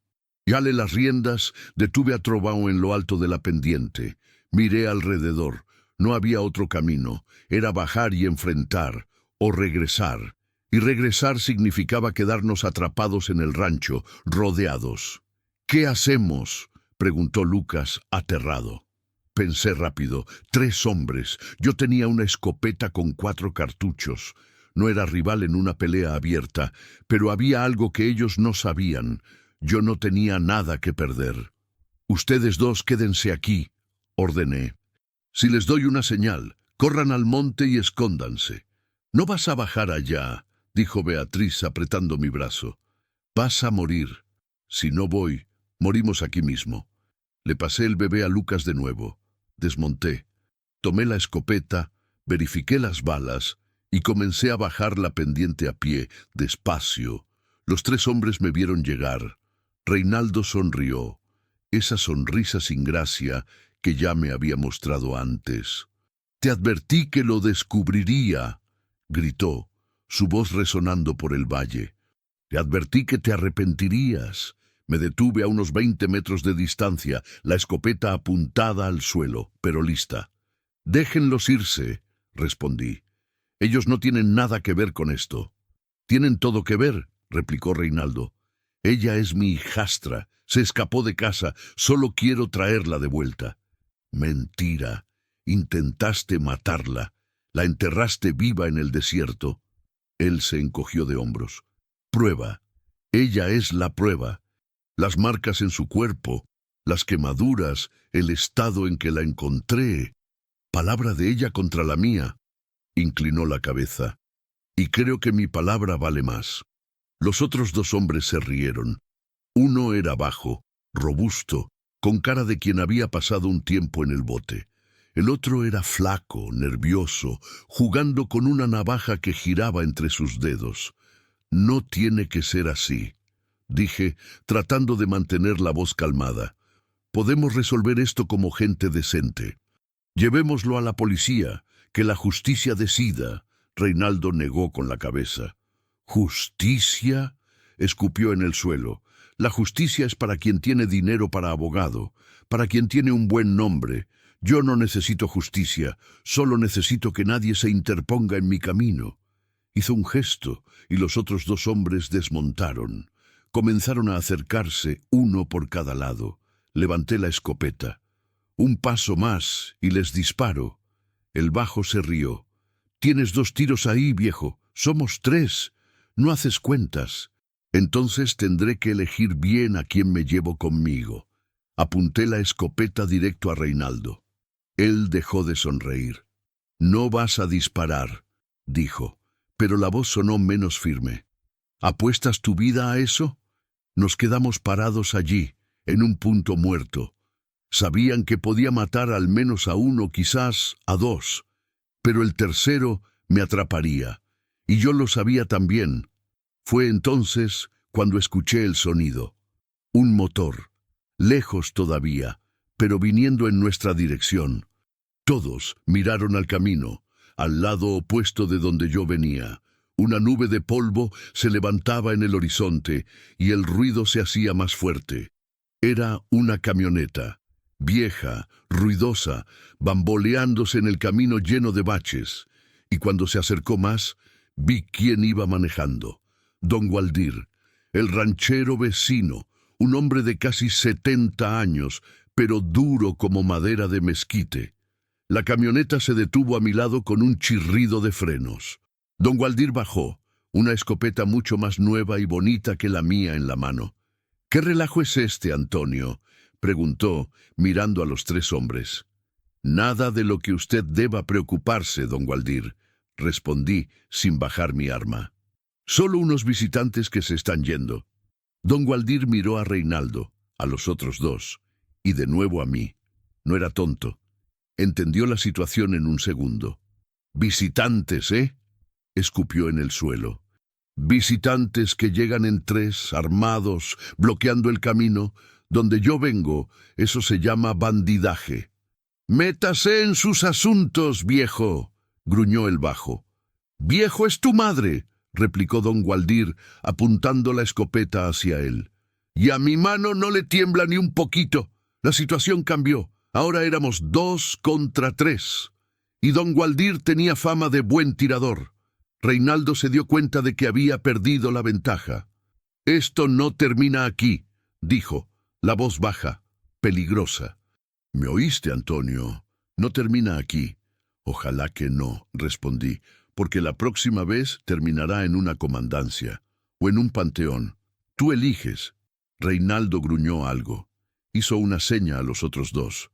Jalé las riendas, detuve a Trovão en lo alto de la pendiente. Miré alrededor. No había otro camino. Era bajar y enfrentar, o regresar. Y regresar significaba quedarnos atrapados en el rancho, rodeados. «¿Qué hacemos?», preguntó Lucas, aterrado. Pensé rápido. 3 hombres. Yo tenía una escopeta con 4 cartuchos. No era rival en una pelea abierta, pero había algo que ellos no sabían. Yo no tenía nada que perder. «Ustedes 2 quédense aquí», ordené. «Si les doy una señal, corran al monte y escóndanse». «No vas a bajar allá», dijo Beatriz apretando mi brazo. «Vas a morir. Si no voy, morimos aquí mismo». Le pasé el bebé a Lucas de nuevo. Desmonté. Tomé la escopeta, verifiqué las balas y comencé a bajar la pendiente a pie, despacio. Los 3 hombres me vieron llegar. Reinaldo sonrió, esa sonrisa sin gracia que ya me había mostrado antes. «Te advertí que lo descubriría», gritó, su voz resonando por el valle. «Te advertí que te arrepentirías». Me detuve a unos 20 metros de distancia, la escopeta apuntada al suelo, pero lista. «Déjenlos irse», respondí. «Ellos no tienen nada que ver con esto». «Tienen todo que ver», replicó Reinaldo. Ella es mi hijastra. Se escapó de casa. Solo quiero traerla de vuelta. Mentira. Intentaste matarla. La enterraste viva en el desierto. Él se encogió de hombros. Prueba. Ella es la prueba. Las marcas en su cuerpo, las quemaduras, el estado en que la encontré. Palabra de ella contra la mía. Inclinó la cabeza. Y creo que mi palabra vale más. Los otros dos hombres se rieron. Uno era bajo, robusto, con cara de quien había pasado un tiempo en el bote. El otro era flaco, nervioso, jugando con una navaja que giraba entre sus dedos. No tiene que ser así, dije, tratando de mantener la voz calmada. Podemos resolver esto como gente decente. Llevémoslo a la policía, que la justicia decida. Reinaldo negó con la cabeza. ¿Justicia? Escupió en el suelo. La justicia es para quien tiene dinero para abogado, para quien tiene un buen nombre. Yo no necesito justicia, solo necesito que nadie se interponga en mi camino. Hizo un gesto, y los otros dos hombres desmontaron. Comenzaron a acercarse, uno por cada lado. Levanté la escopeta. Un paso más, y les disparo. El bajo se rió. Tienes 2 tiros ahí, viejo. Somos 3. No haces cuentas. Entonces tendré que elegir bien a quién me llevo conmigo. Apunté la escopeta directo a Reinaldo. Él dejó de sonreír. No vas a disparar, dijo, pero la voz sonó menos firme. ¿Apuestas tu vida a eso? Nos quedamos parados allí, en un punto muerto. Sabían que podía matar al menos a 1, quizás a 2, pero el tercero me atraparía, y yo lo sabía también. Fue entonces cuando escuché el sonido. Un motor, lejos todavía, pero viniendo en nuestra dirección. Todos miraron al camino, al lado opuesto de donde yo venía. Una nube de polvo se levantaba en el horizonte y el ruido se hacía más fuerte. Era una camioneta, vieja, ruidosa, bamboleándose en el camino lleno de baches, y cuando se acercó más, vi quién iba manejando. Don Gualdir, el ranchero vecino, un hombre de casi 70 años, pero duro como madera de mezquite. La camioneta se detuvo a mi lado con un chirrido de frenos. Don Gualdir bajó, una escopeta mucho más nueva y bonita que la mía en la mano. ¿Qué relajo es este, Antonio?, preguntó, mirando a los 3 hombres. Nada de lo que usted deba preocuparse, don Gualdir, respondí sin bajar mi arma. Solo unos visitantes que se están yendo. Don Gualdir miró a Reinaldo, a los otros 2, y de nuevo a mí. No era tonto. Entendió la situación en un segundo. «Visitantes, ¿eh?», escupió en el suelo. «Visitantes que llegan en 3, armados, bloqueando el camino. Donde yo vengo, eso se llama bandidaje». «Métase en sus asuntos, viejo», gruñó el bajo. «Viejo es tu madre», replicó don Gualdir, apuntando la escopeta hacia él. «Y a mi mano no le tiembla ni un poquito. La situación cambió. Ahora éramos 2 contra 3. Y don Gualdir tenía fama de buen tirador. Reinaldo se dio cuenta de que había perdido la ventaja. «Esto no termina aquí», dijo, la voz baja, peligrosa. «¿Me oíste, Antonio? No termina aquí». «Ojalá que no», respondí, «porque la próxima vez terminará en una comandancia o en un panteón. Tú eliges». Reinaldo gruñó algo. Hizo una seña a los otros 2.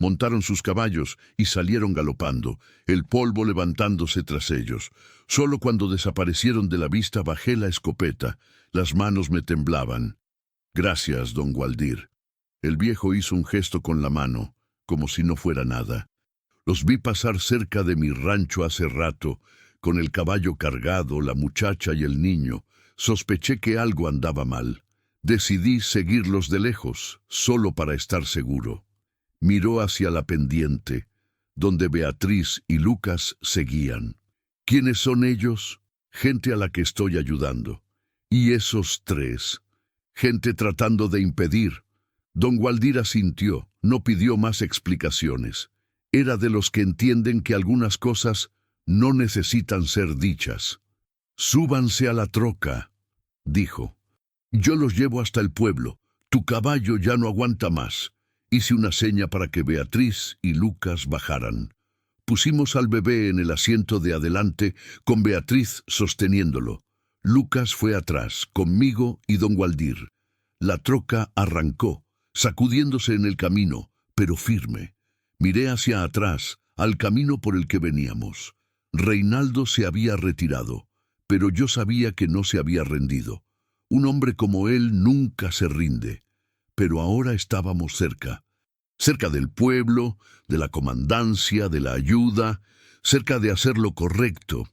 Montaron sus caballos y salieron galopando, el polvo levantándose tras ellos. Solo cuando desaparecieron de la vista bajé la escopeta. Las manos me temblaban. «Gracias, don Gualdir». El viejo hizo un gesto con la mano, como si no fuera nada. Los vi pasar cerca de mi rancho hace rato, con el caballo cargado, la muchacha y el niño. Sospeché que algo andaba mal. Decidí seguirlos de lejos, solo para estar seguro. Miró hacia la pendiente, donde Beatriz y Lucas seguían. ¿Quiénes son ellos? Gente a la que estoy ayudando. Y esos 3, gente tratando de impedir. Don Gualdir asintió, no pidió más explicaciones. Era de los que entienden que algunas cosas no necesitan ser dichas. «Súbanse a la troca», dijo. Yo los llevo hasta el pueblo. Tu caballo ya no aguanta más. Hice una seña para que Beatriz y Lucas bajaran. Pusimos al bebé en el asiento de adelante, con Beatriz sosteniéndolo. Lucas fue atrás, conmigo y don Gualdir. La troca arrancó, sacudiéndose en el camino, pero firme. Miré hacia atrás, al camino por el que veníamos. Reinaldo se había retirado, pero yo sabía que no se había rendido. Un hombre como él nunca se rinde. Pero ahora estábamos cerca. Cerca del pueblo, de la comandancia, de la ayuda, cerca de hacer lo correcto.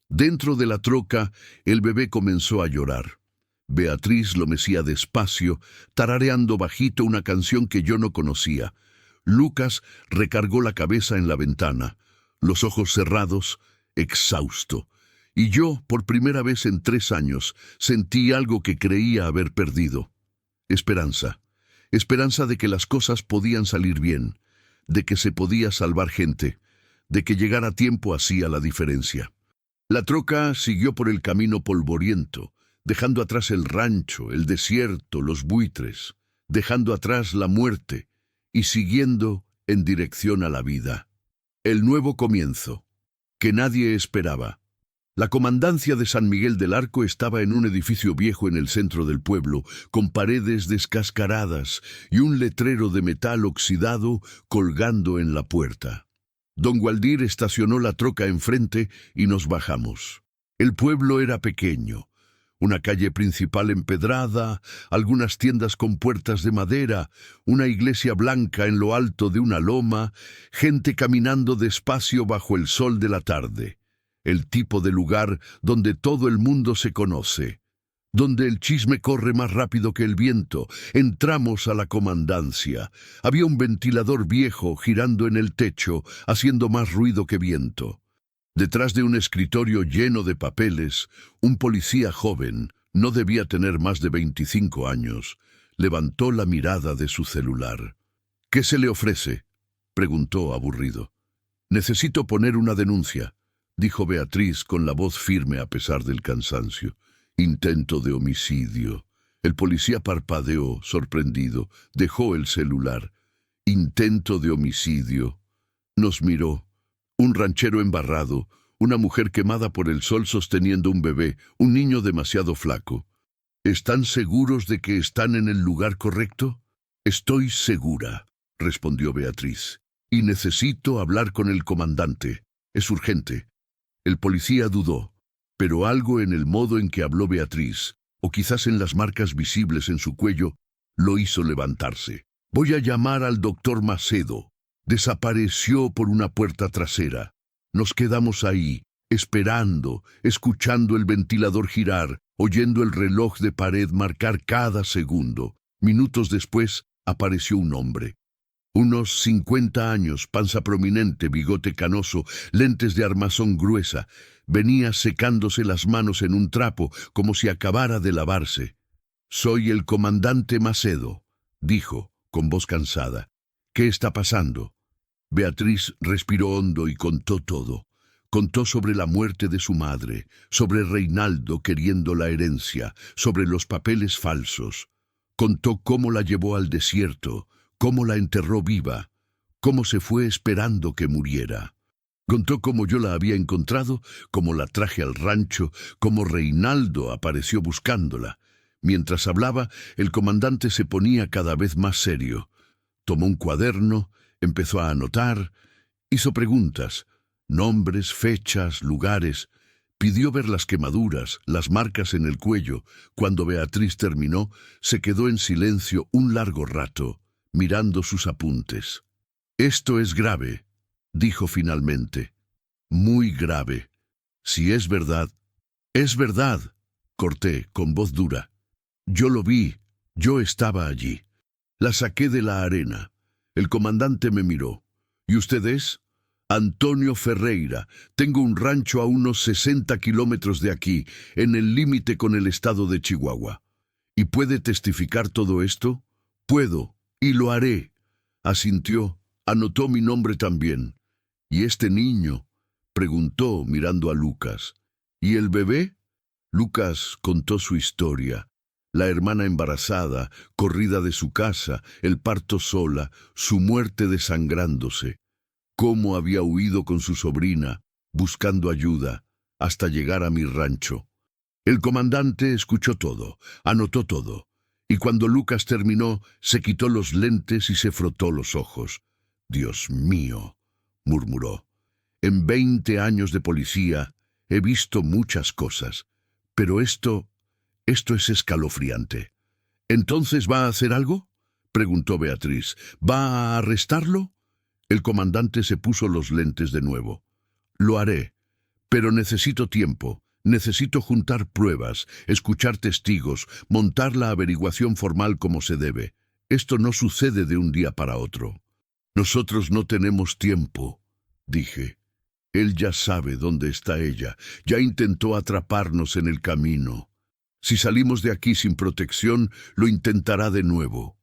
Dentro de la troca, el bebé comenzó a llorar. Beatriz lo mecía despacio, tarareando bajito una canción que yo no conocía. Lucas recargó la cabeza en la ventana, los ojos cerrados, exhausto. Y yo, por primera vez en 3 años, sentí algo que creía haber perdido. Esperanza. Esperanza de que las cosas podían salir bien, de que se podía salvar gente, de que llegar a tiempo hacía la diferencia. La troca siguió por el camino polvoriento, dejando atrás el rancho, el desierto, los buitres, dejando atrás la muerte y siguiendo en dirección a la vida. El nuevo comienzo, que nadie esperaba. La comandancia de San Miguel del Arco estaba en un edificio viejo en el centro del pueblo, con paredes descascaradas y un letrero de metal oxidado colgando en la puerta. Don Gualdir estacionó la troca enfrente y nos bajamos. El pueblo era pequeño. Una calle principal empedrada, algunas tiendas con puertas de madera, una iglesia blanca en lo alto de una loma, gente caminando despacio bajo el sol de la tarde. El tipo de lugar donde todo el mundo se conoce, donde el chisme corre más rápido que el viento. Entramos a la comandancia. Había un ventilador viejo girando en el techo, haciendo más ruido que viento. Detrás de un escritorio lleno de papeles, un policía joven, no debía tener más de 25 años, levantó la mirada de su celular. «¿Qué se le ofrece?», preguntó aburrido. «Necesito poner una denuncia», dijo Beatriz con la voz firme a pesar del cansancio. «Intento de homicidio». El policía parpadeó, sorprendido, dejó el celular. «Intento de homicidio». Nos miró. Un ranchero embarrado, una mujer quemada por el sol sosteniendo un bebé, un niño demasiado flaco. «¿Están seguros de que están en el lugar correcto?» «Estoy segura», respondió Beatriz. «Y necesito hablar con el comandante. Es urgente». El policía dudó, pero algo en el modo en que habló Beatriz, o quizás en las marcas visibles en su cuello, lo hizo levantarse. «Voy a llamar al doctor Macedo. Desapareció por una puerta trasera». Nos quedamos ahí, esperando, escuchando el ventilador girar, oyendo el reloj de pared marcar cada segundo. Minutos después apareció un hombre. Unos 50 años, panza prominente, bigote canoso, lentes de armazón gruesa. Venía secándose las manos en un trapo, como si acabara de lavarse. «Soy el comandante Macedo», dijo, con voz cansada. «¿Qué está pasando?» Beatriz respiró hondo y contó todo. Contó sobre la muerte de su madre, sobre Reinaldo queriendo la herencia, sobre los papeles falsos. Contó cómo la llevó al desierto, cómo la enterró viva, cómo se fue esperando que muriera. Contó cómo yo la había encontrado, cómo la traje al rancho, cómo Reinaldo apareció buscándola. Mientras hablaba, el comandante se ponía cada vez más serio. Tomó un cuaderno, empezó a anotar, hizo preguntas, nombres, fechas, lugares. Pidió ver las quemaduras, las marcas en el cuello. Cuando Beatriz terminó, se quedó en silencio un largo rato, mirando sus apuntes. «Esto es grave», dijo finalmente. «Muy grave. Si es verdad». «Es verdad», corté con voz dura. «Yo lo vi, yo estaba allí. La saqué de la arena». El comandante me miró. «¿Y usted es?» «Antonio Ferreira. Tengo un rancho a unos 60 kilómetros de aquí, en el límite con el estado de Chihuahua». «¿Y puede testificar todo esto?» «Puedo, y lo haré», asintió. Anotó mi nombre también. «¿Y este niño?», preguntó mirando a Lucas. «¿Y el bebé?» Lucas contó su historia. La hermana embarazada, corrida de su casa, el parto sola, su muerte desangrándose. Cómo había huido con su sobrina, buscando ayuda, hasta llegar a mi rancho. El comandante escuchó todo, anotó todo, y cuando Lucas terminó, se quitó los lentes y se frotó los ojos. «Dios mío», murmuró, «en 20 años de policía he visto muchas cosas, pero esto es escalofriante». «¿Entonces va a hacer algo?», preguntó Beatriz. «¿Va a arrestarlo?». El comandante se puso los lentes de nuevo. «Lo haré, pero necesito tiempo. Necesito juntar pruebas, escuchar testigos, montar la averiguación formal como se debe. Esto no sucede de un día para otro». «Nosotros no tenemos tiempo», dije. «Él ya sabe dónde está ella, ya intentó atraparnos en el camino. Si salimos de aquí sin protección, lo intentará de nuevo.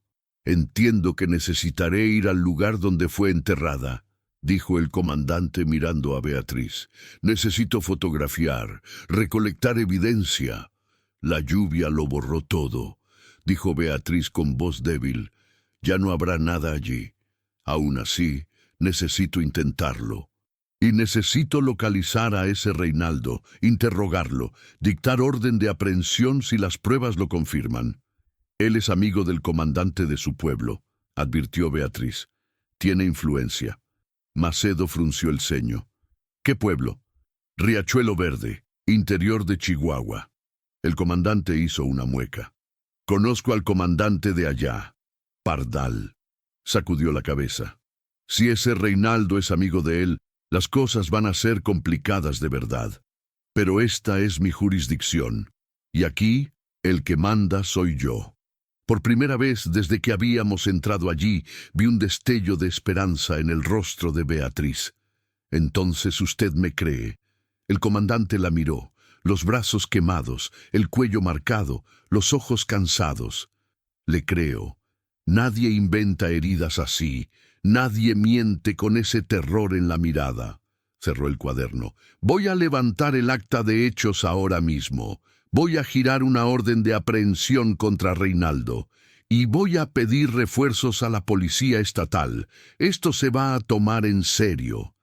Entiendo que necesitaré ir al lugar donde fue enterrada», dijo el comandante mirando a Beatriz. «Necesito fotografiar, recolectar evidencia». «La lluvia lo borró todo», dijo Beatriz con voz débil. «Ya no habrá nada allí. Aún así, necesito intentarlo. Y necesito localizar a ese Reinaldo, interrogarlo, dictar orden de aprehensión si las pruebas lo confirman». «Él es amigo del comandante de su pueblo», advirtió Beatriz. «Tiene influencia». Macedo frunció el ceño. «¿Qué pueblo?» «Riachuelo Verde, interior de Chihuahua». El comandante hizo una mueca. «Conozco al comandante de allá, Pardal». Sacudió la cabeza. «Si ese Reinaldo es amigo de él, las cosas van a ser complicadas de verdad. Pero esta es mi jurisdicción, y aquí el que manda soy yo». Por primera vez desde que habíamos entrado allí, vi un destello de esperanza en el rostro de Beatriz. «Entonces usted me cree». El comandante la miró, los brazos quemados, el cuello marcado, los ojos cansados. «Le creo. Nadie inventa heridas así. Nadie miente con ese terror en la mirada». Cerró el cuaderno. «Voy a levantar el acta de hechos ahora mismo. Voy a girar una orden de aprehensión contra Reinaldo. Y voy a pedir refuerzos a la policía estatal. Esto se va a tomar en serio».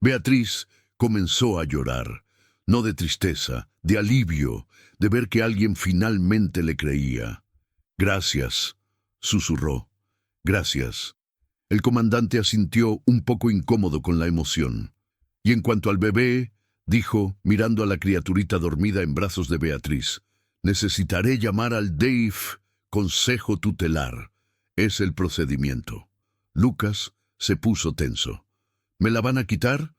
Beatriz comenzó a llorar. No de tristeza, de alivio, de ver que alguien finalmente le creía. «Gracias», susurró. «Gracias». El comandante asintió un poco incómodo con la emoción. «Y en cuanto al bebé», dijo, mirando a la criaturita dormida en brazos de Beatriz, «necesitaré llamar al DEIF, Consejo Tutelar. Es el procedimiento». Lucas se puso tenso. «¿Me la van a quitar?».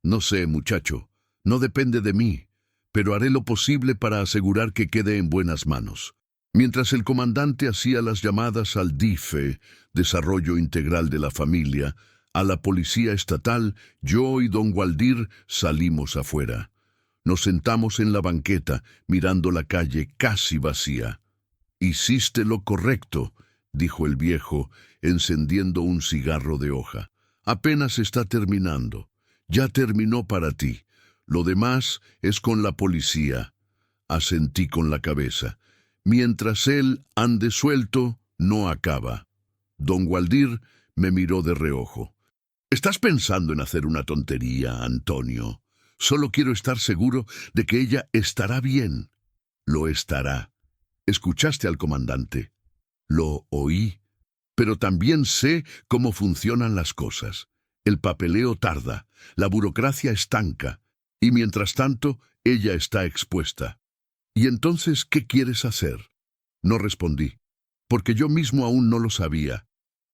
«No sé, muchacho. No depende de mí. Pero haré lo posible para asegurar que quede en buenas manos». Mientras el comandante hacía las llamadas al DIFE, Desarrollo Integral de la Familia, a la policía estatal, yo y don Gualdir salimos afuera. Nos sentamos en la banqueta, mirando la calle casi vacía. «Hiciste lo correcto», dijo el viejo, encendiendo un cigarro de hoja. «Apenas está terminando. Ya terminó para ti. Lo demás es con la policía». Asentí con la cabeza. «Mientras él ande suelto, no acaba». Don Gualdir me miró de reojo. «¿Estás pensando en hacer una tontería, Antonio? Solo quiero estar seguro de que ella estará bien». «Lo estará». «¿Escuchaste al comandante?» «Lo oí. Pero también sé cómo funcionan las cosas. El papeleo tarda, la burocracia estanca, y mientras tanto, ella está expuesta». «¿Y entonces qué quieres hacer?». No respondí, porque yo mismo aún no lo sabía.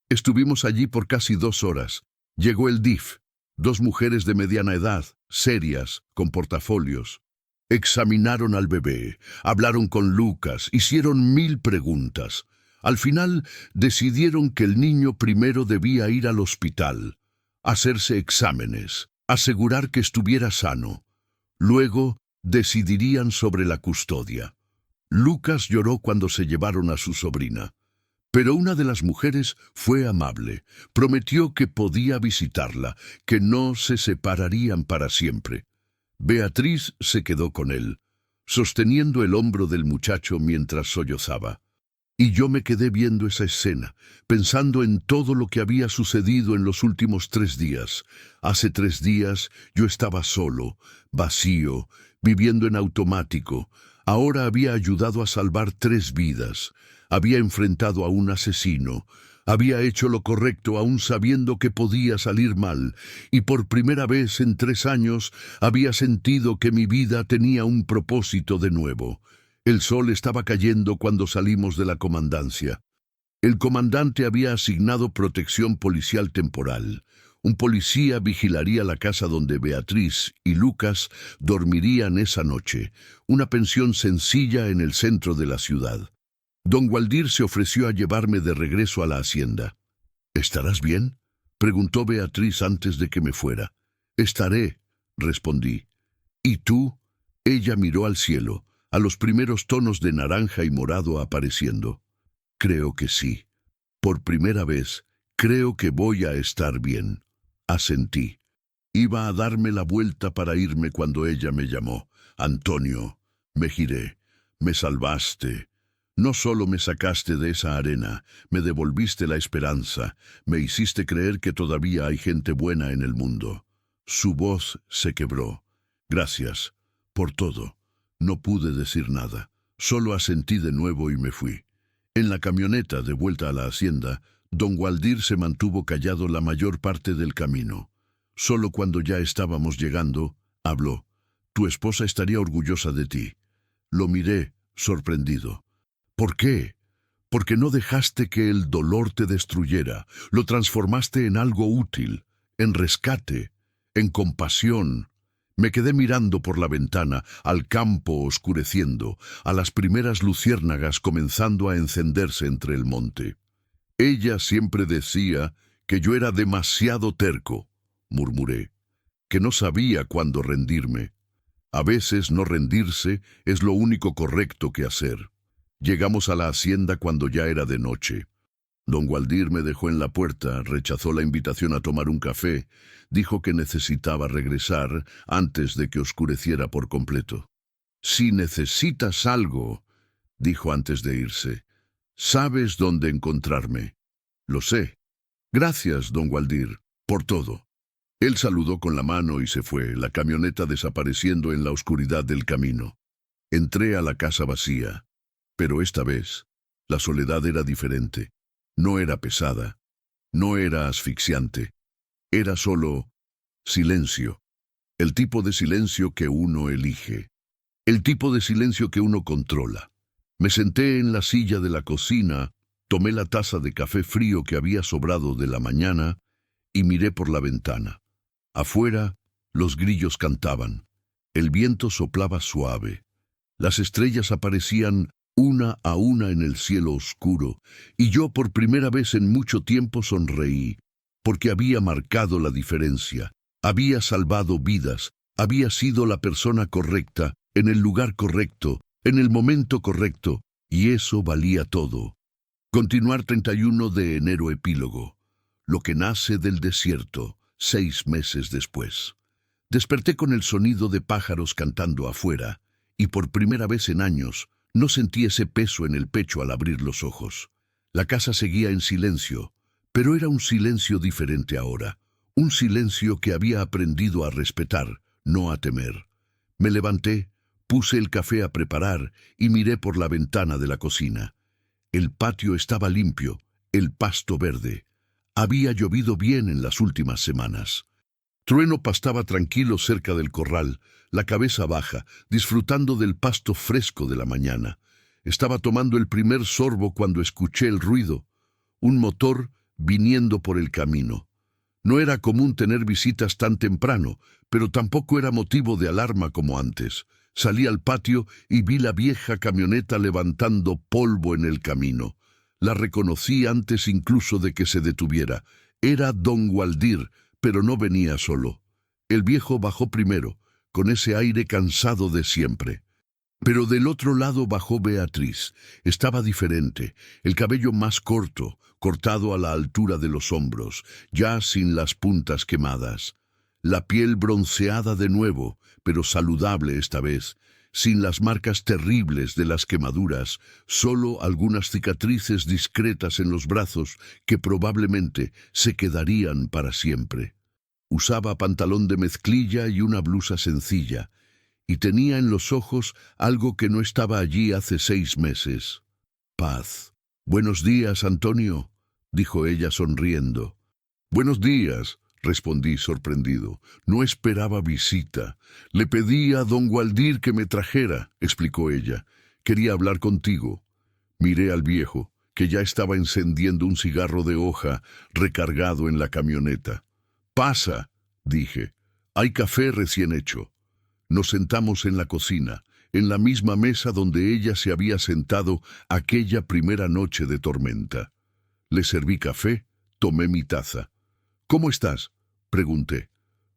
Estuvimos allí por casi 2 horas. Llegó el DIF, 2 mujeres de mediana edad, serias, con portafolios. Examinaron al bebé, hablaron con Lucas, hicieron 1000 preguntas. Al final decidieron que el niño primero debía ir al hospital, hacerse exámenes, asegurar que estuviera sano. Luego decidirían sobre la custodia. Lucas lloró cuando se llevaron a su sobrina. Pero una de las mujeres fue amable, prometió que podía visitarla, que no se separarían para siempre. Beatriz se quedó con él. sosteniendo el hombro del muchacho mientras sollozaba. Y yo me quedé viendo esa escena, pensando en todo lo que había sucedido en los últimos 3 días. Hace 3 días yo estaba solo, vacío, viviendo en automático. Ahora había ayudado a salvar 3 vidas. Había enfrentado a un asesino. Había hecho lo correcto aún sabiendo que podía salir mal. Y por primera vez en 3 años había sentido que mi vida tenía un propósito de nuevo. El sol estaba cayendo cuando salimos de la comandancia. El comandante había asignado protección policial temporal. Un policía vigilaría la casa donde Beatriz y Lucas dormirían esa noche, una pensión sencilla en el centro de la ciudad. Don Waldir se ofreció a llevarme de regreso a la hacienda. ¿Estarás bien?, preguntó Beatriz antes de que me fuera. Estaré, respondí. ¿Y tú? Ella miró al cielo, a los primeros tonos de naranja y morado apareciendo. Creo que sí. Por primera vez, creo que voy a estar bien. Asentí. Iba a darme la vuelta para irme cuando ella me llamó. Antonio, me giré. Me salvaste. No solo me sacaste de esa arena, me devolviste la esperanza, me hiciste creer que todavía hay gente buena en el mundo. Su voz se quebró. Gracias por todo. No pude decir nada. Solo asentí de nuevo y me fui. En la camioneta de vuelta a la hacienda, don Waldir se mantuvo callado la mayor parte del camino. Solo cuando ya estábamos llegando, habló. Tu esposa estaría orgullosa de ti. Lo miré, sorprendido. ¿Por qué? Porque no dejaste que el dolor te destruyera. Lo transformaste en algo útil, en rescate, en compasión. Me quedé mirando por la ventana, al campo oscureciendo, a las primeras luciérnagas comenzando a encenderse entre el monte. Ella siempre decía que yo era demasiado terco, murmuré, que no sabía cuándo rendirme. A veces no rendirse es lo único correcto que hacer. Llegamos a la hacienda cuando ya era de noche. Don Waldir me dejó en la puerta, rechazó la invitación a tomar un café, dijo que necesitaba regresar antes de que oscureciera por completo. Si necesitas algo, dijo antes de irse, sabes dónde encontrarme. Lo sé. Gracias, don Waldir, por todo. Él saludó con la mano y se fue, la camioneta desapareciendo en la oscuridad del camino. Entré a la casa vacía, pero esta vez la soledad era diferente. No era pesada, no era asfixiante, era solo silencio. El tipo de silencio que uno elige, el tipo de silencio que uno controla. Me senté en la silla de la cocina, tomé la taza de café frío que había sobrado de la mañana y miré por la ventana. Afuera, los grillos cantaban, el viento soplaba suave, las estrellas aparecían una a una en el cielo oscuro, y yo por primera vez en mucho tiempo sonreí, porque había marcado la diferencia, había salvado vidas, había sido la persona correcta, en el lugar correcto, en el momento correcto, y eso valía todo. Continuar 31 de enero epílogo. Lo que nace del desierto, 6 meses después. Desperté con el sonido de pájaros cantando afuera, y por primera vez en años, no sentí ese peso en el pecho al abrir los ojos. La casa seguía en silencio, pero era un silencio diferente ahora, un silencio que había aprendido a respetar, no a temer. Me levanté, puse el café a preparar y miré por la ventana de la cocina. El patio estaba limpio, el pasto verde. Había llovido bien en las últimas semanas. Trueno pastaba tranquilo cerca del corral, la cabeza baja, disfrutando del pasto fresco de la mañana. Estaba tomando el primer sorbo cuando escuché el ruido, un motor viniendo por el camino. No era común tener visitas tan temprano, pero tampoco era motivo de alarma como antes. Salí al patio y vi la vieja camioneta levantando polvo en el camino. La reconocí antes incluso de que se detuviera. Era don Waldir, pero no venía solo. El viejo bajó primero, con ese aire cansado de siempre. Pero del otro lado bajó Beatriz. Estaba diferente, el cabello más corto, cortado a la altura de los hombros, ya sin las puntas quemadas. La piel bronceada de nuevo, pero saludable esta vez. sin las marcas terribles de las quemaduras, solo algunas cicatrices discretas en los brazos que probablemente se quedarían para siempre. Usaba pantalón de mezclilla y una blusa sencilla, y tenía en los ojos algo que no estaba allí hace 6 meses. Paz. «Buenos días, Antonio», dijo ella sonriendo. «Buenos días», respondí sorprendido. «No esperaba visita. Le pedí a don Gualdir que me trajera», explicó ella. «Quería hablar contigo». Miré al viejo, que ya estaba encendiendo un cigarro de hoja recargado en la camioneta. «Pasa», dije. «Hay café recién hecho». Nos sentamos en la cocina, en la misma mesa donde ella se había sentado aquella primera noche de tormenta. Le serví café, tomé mi taza. «¿Cómo estás?», pregunté.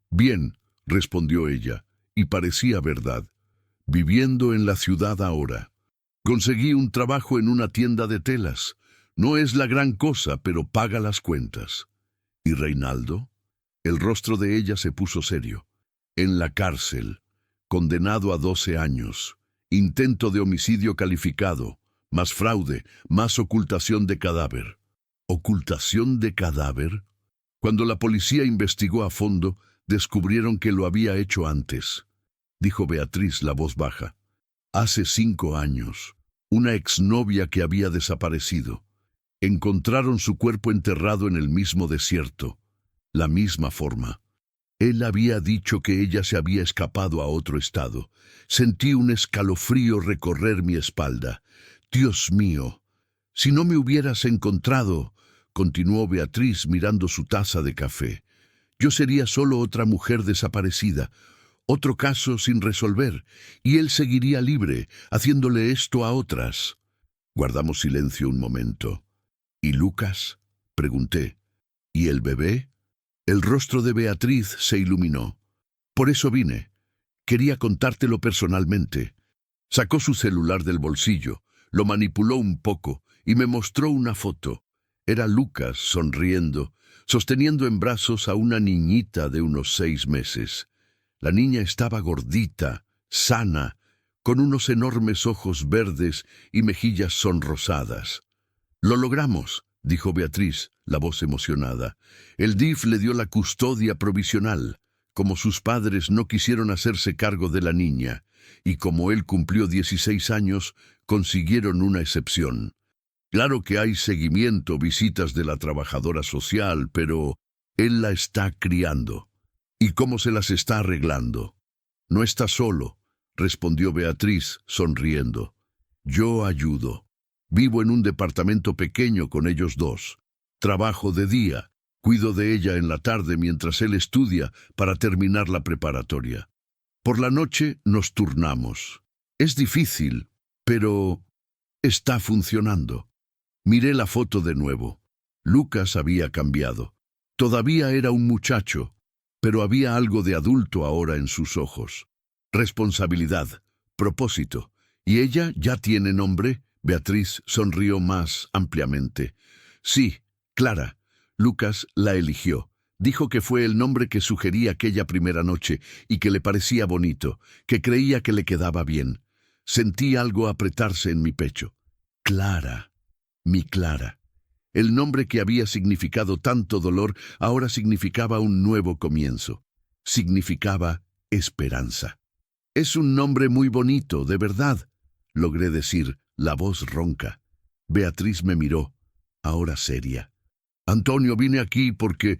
«Bien», respondió ella, y parecía verdad. «Viviendo en la ciudad ahora. Conseguí un trabajo en una tienda de telas. No es la gran cosa, pero paga las cuentas». «¿Y Reinaldo?». El rostro de ella se puso serio. «En la cárcel, condenado a 12 años. Intento de homicidio calificado, más fraude, más ocultación de cadáver». «¿Ocultación de cadáver?». Cuando la policía investigó a fondo, descubrieron que lo había hecho antes, dijo Beatriz, la voz baja. «Hace 5 años, una exnovia que había desaparecido. Encontraron su cuerpo enterrado en el mismo desierto, la misma forma. Él había dicho que ella se había escapado a otro estado. Sentí un escalofrío recorrer mi espalda. Dios mío, si no me hubieras encontrado», continuó Beatriz mirando su taza de café, «yo sería solo otra mujer desaparecida, otro caso sin resolver, y él seguiría libre, haciéndole esto a otras». Guardamos silencio un momento. «¿Y Lucas?», pregunté. «¿Y el bebé?». El rostro de Beatriz se iluminó. «Por eso vine. Quería contártelo personalmente». Sacó su celular del bolsillo, lo manipuló un poco y me mostró una foto. Era Lucas sonriendo, sosteniendo en brazos a una niñita de unos 6 meses. La niña estaba gordita, sana, con unos enormes ojos verdes y mejillas sonrosadas. «Lo logramos», dijo Beatriz, la voz emocionada. «El DIF le dio la custodia provisional, como sus padres no quisieron hacerse cargo de la niña, y como él cumplió 16 años, consiguieron una excepción. Claro que hay seguimiento, visitas de la trabajadora social, pero él la está criando. ¿Y cómo se las está arreglando?». «No está solo», respondió Beatriz, sonriendo. «Yo ayudo. Vivo en un departamento pequeño con ellos 2. Trabajo de día, cuido de ella en la tarde mientras él estudia para terminar la preparatoria. Por la noche nos turnamos. Es difícil, pero está funcionando». Miré la foto de nuevo. Lucas había cambiado. Todavía era un muchacho, pero había algo de adulto ahora en sus ojos. Responsabilidad, propósito. «¿Y ella ya tiene nombre?». Beatriz sonrió más ampliamente. «Sí, Clara. Lucas la eligió. Dijo que fue el nombre que sugerí aquella primera noche y que le parecía bonito, que creía que le quedaba bien. Sentí algo apretarse en mi pecho. Clara. Mi Clara». El nombre que había significado tanto dolor ahora significaba un nuevo comienzo. Significaba esperanza. «Es un nombre muy bonito, de verdad», logré decir, la voz ronca. Beatriz me miró, ahora seria. «Antonio, vine aquí porque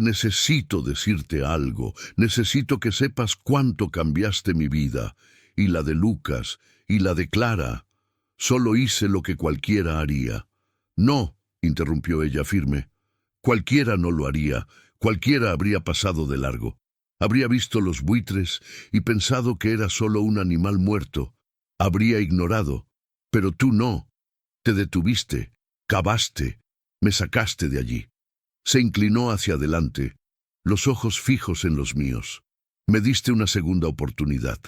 necesito decirte algo. Necesito que sepas cuánto cambiaste mi vida, y la de Lucas, y la de Clara. Solo hice lo que cualquiera haría». «No», interrumpió ella firme. «Cualquiera no lo haría. Cualquiera habría pasado de largo. Habría visto los buitres y pensado que era solo un animal muerto. Habría ignorado. Pero tú no. Te detuviste, cavaste, me sacaste de allí». Se inclinó hacia adelante, los ojos fijos en los míos. «Me diste una segunda oportunidad.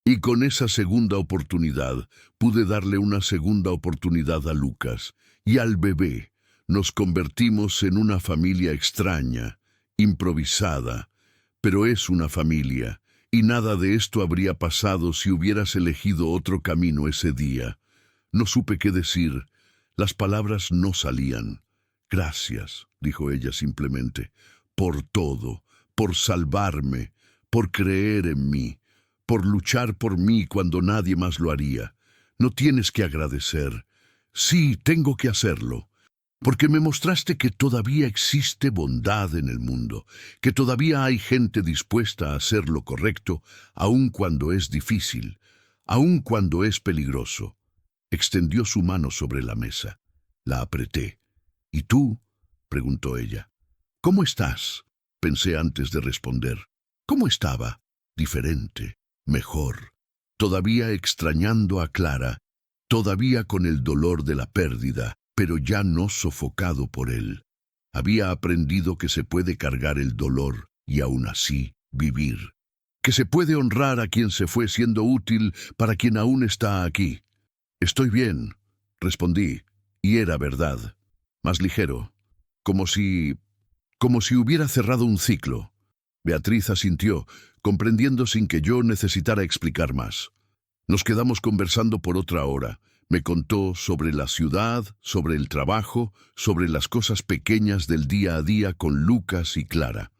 Y con esa segunda oportunidad pude darle una segunda oportunidad a Lucas y al bebé. Nos convertimos en una familia extraña, improvisada, pero es una familia Y nada de esto habría pasado si hubieras elegido otro camino ese día. No supe qué decir. Las palabras no salían. Gracias, dijo ella simplemente, por todo, por salvarme, por creer en mí, por luchar por mí cuando nadie más lo haría. No tienes que agradecer. Sí, tengo que hacerlo. Porque me mostraste que todavía existe bondad en el mundo, que todavía hay gente dispuesta a hacer lo correcto, aun cuando es difícil, aun cuando es peligroso. Extendió su mano sobre la mesa. La apreté. ¿Y tú? Preguntó ella. ¿Cómo estás? Pensé antes de responder. ¿Cómo estaba? Diferente, mejor. Todavía extrañando a Clara, todavía con el dolor de la pérdida, pero ya no sofocado por él. Había aprendido que se puede cargar el dolor y aún así vivir. Que se puede honrar a quien se fue siendo útil para quien aún está aquí. Estoy bien, respondí, y era verdad. Más ligero, como si hubiera cerrado un ciclo. Beatriz asintió, comprendiendo sin que yo necesitara explicar más. Nos quedamos conversando por otra hora. Me contó sobre la ciudad, sobre el trabajo, sobre las cosas pequeñas del día a día con Lucas y Clara.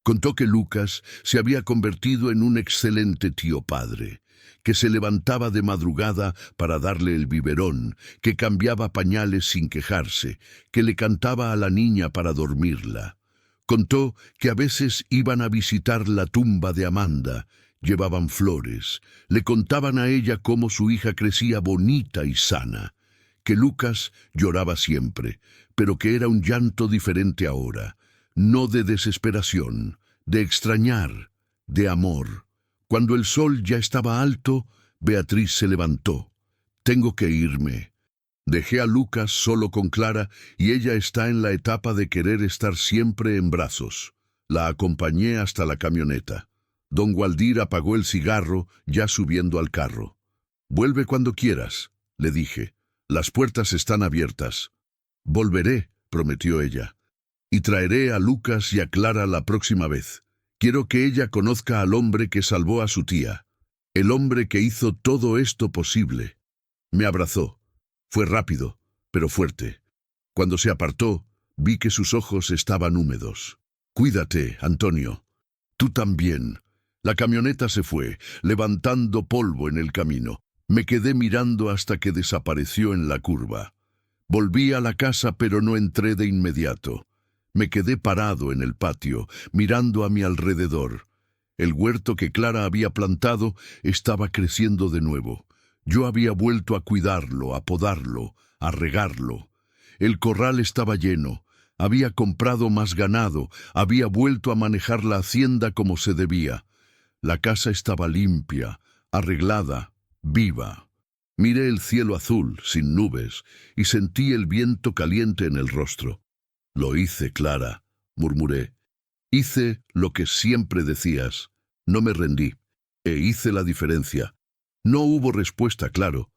Contó que Lucas se había convertido en un excelente tío padre, que se levantaba de madrugada para darle el biberón, que cambiaba pañales sin quejarse, que le cantaba a la niña para dormirla. Contó que a veces iban a visitar la tumba de Amanda, llevaban flores, le contaban a ella cómo su hija crecía bonita y sana, que Lucas lloraba siempre, pero que era un llanto diferente ahora, no de desesperación, de extrañar, de amor. Cuando el sol ya estaba alto, Beatriz se levantó. Tengo que irme. Dejé a Lucas solo con Clara y ella está en la etapa de querer estar siempre en brazos. La acompañé hasta la camioneta. Don Gualdir apagó el cigarro, ya subiendo al carro. «Vuelve cuando quieras», le dije. «Las puertas están abiertas». «Volveré», prometió ella. «Y traeré a Lucas y a Clara la próxima vez. Quiero que ella conozca al hombre que salvó a su tía. El hombre que hizo todo esto posible». Me abrazó. Fue rápido, pero fuerte. Cuando se apartó, vi que sus ojos estaban húmedos. «Cuídate, Antonio. Tú también». La camioneta se fue, levantando polvo en el camino. Me quedé mirando hasta que desapareció en la curva. Volví a la casa, pero no entré de inmediato. Me quedé parado en el patio, mirando a mi alrededor. El huerto que Clara había plantado estaba creciendo de nuevo. Yo había vuelto a cuidarlo, a podarlo, a regarlo. El corral estaba lleno. Había comprado más ganado, había vuelto a manejar la hacienda como se debía. La casa estaba limpia, arreglada, viva. Miré el cielo azul, sin nubes, y sentí el viento caliente en el rostro. «Lo hice, Clara», murmuré. «Hice lo que siempre decías. No me rendí. E hice la diferencia». No hubo respuesta, claro,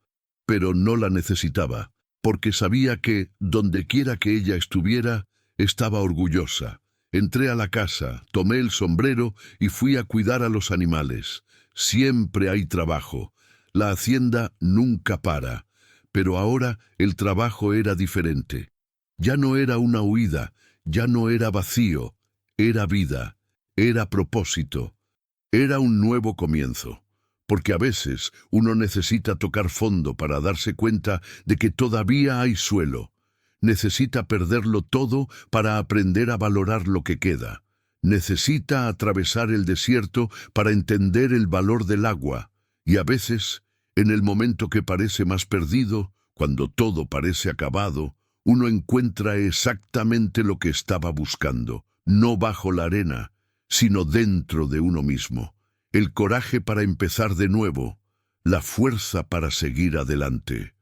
pero no la necesitaba, porque sabía que, dondequiera que ella estuviera, estaba orgullosa. Entré a la casa, tomé el sombrero y fui a cuidar a los animales. Siempre hay trabajo. La hacienda nunca para. Pero ahora el trabajo era diferente. Ya no era una huida, ya no era vacío. Era vida, era propósito. Era un nuevo comienzo. Porque a veces uno necesita tocar fondo para darse cuenta de que todavía hay suelo. Necesita perderlo todo para aprender a valorar lo que queda. Necesita atravesar el desierto para entender el valor del agua. Y a veces, en el momento que parece más perdido, cuando todo parece acabado, uno encuentra exactamente lo que estaba buscando, no bajo la arena, sino dentro de uno mismo. El coraje para empezar de nuevo, la fuerza para seguir adelante.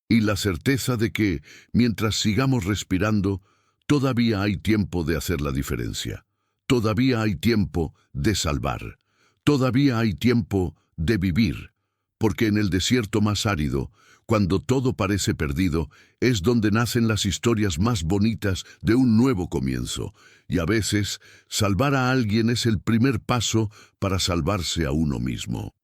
Y la certeza de que, mientras sigamos respirando, todavía hay tiempo de hacer la diferencia. Todavía hay tiempo de salvar. Todavía hay tiempo de vivir. porque en el desierto más árido, cuando todo parece perdido, es donde nacen las historias más bonitas de un nuevo comienzo. Y a veces, salvar a alguien es el primer paso para salvarse a uno mismo.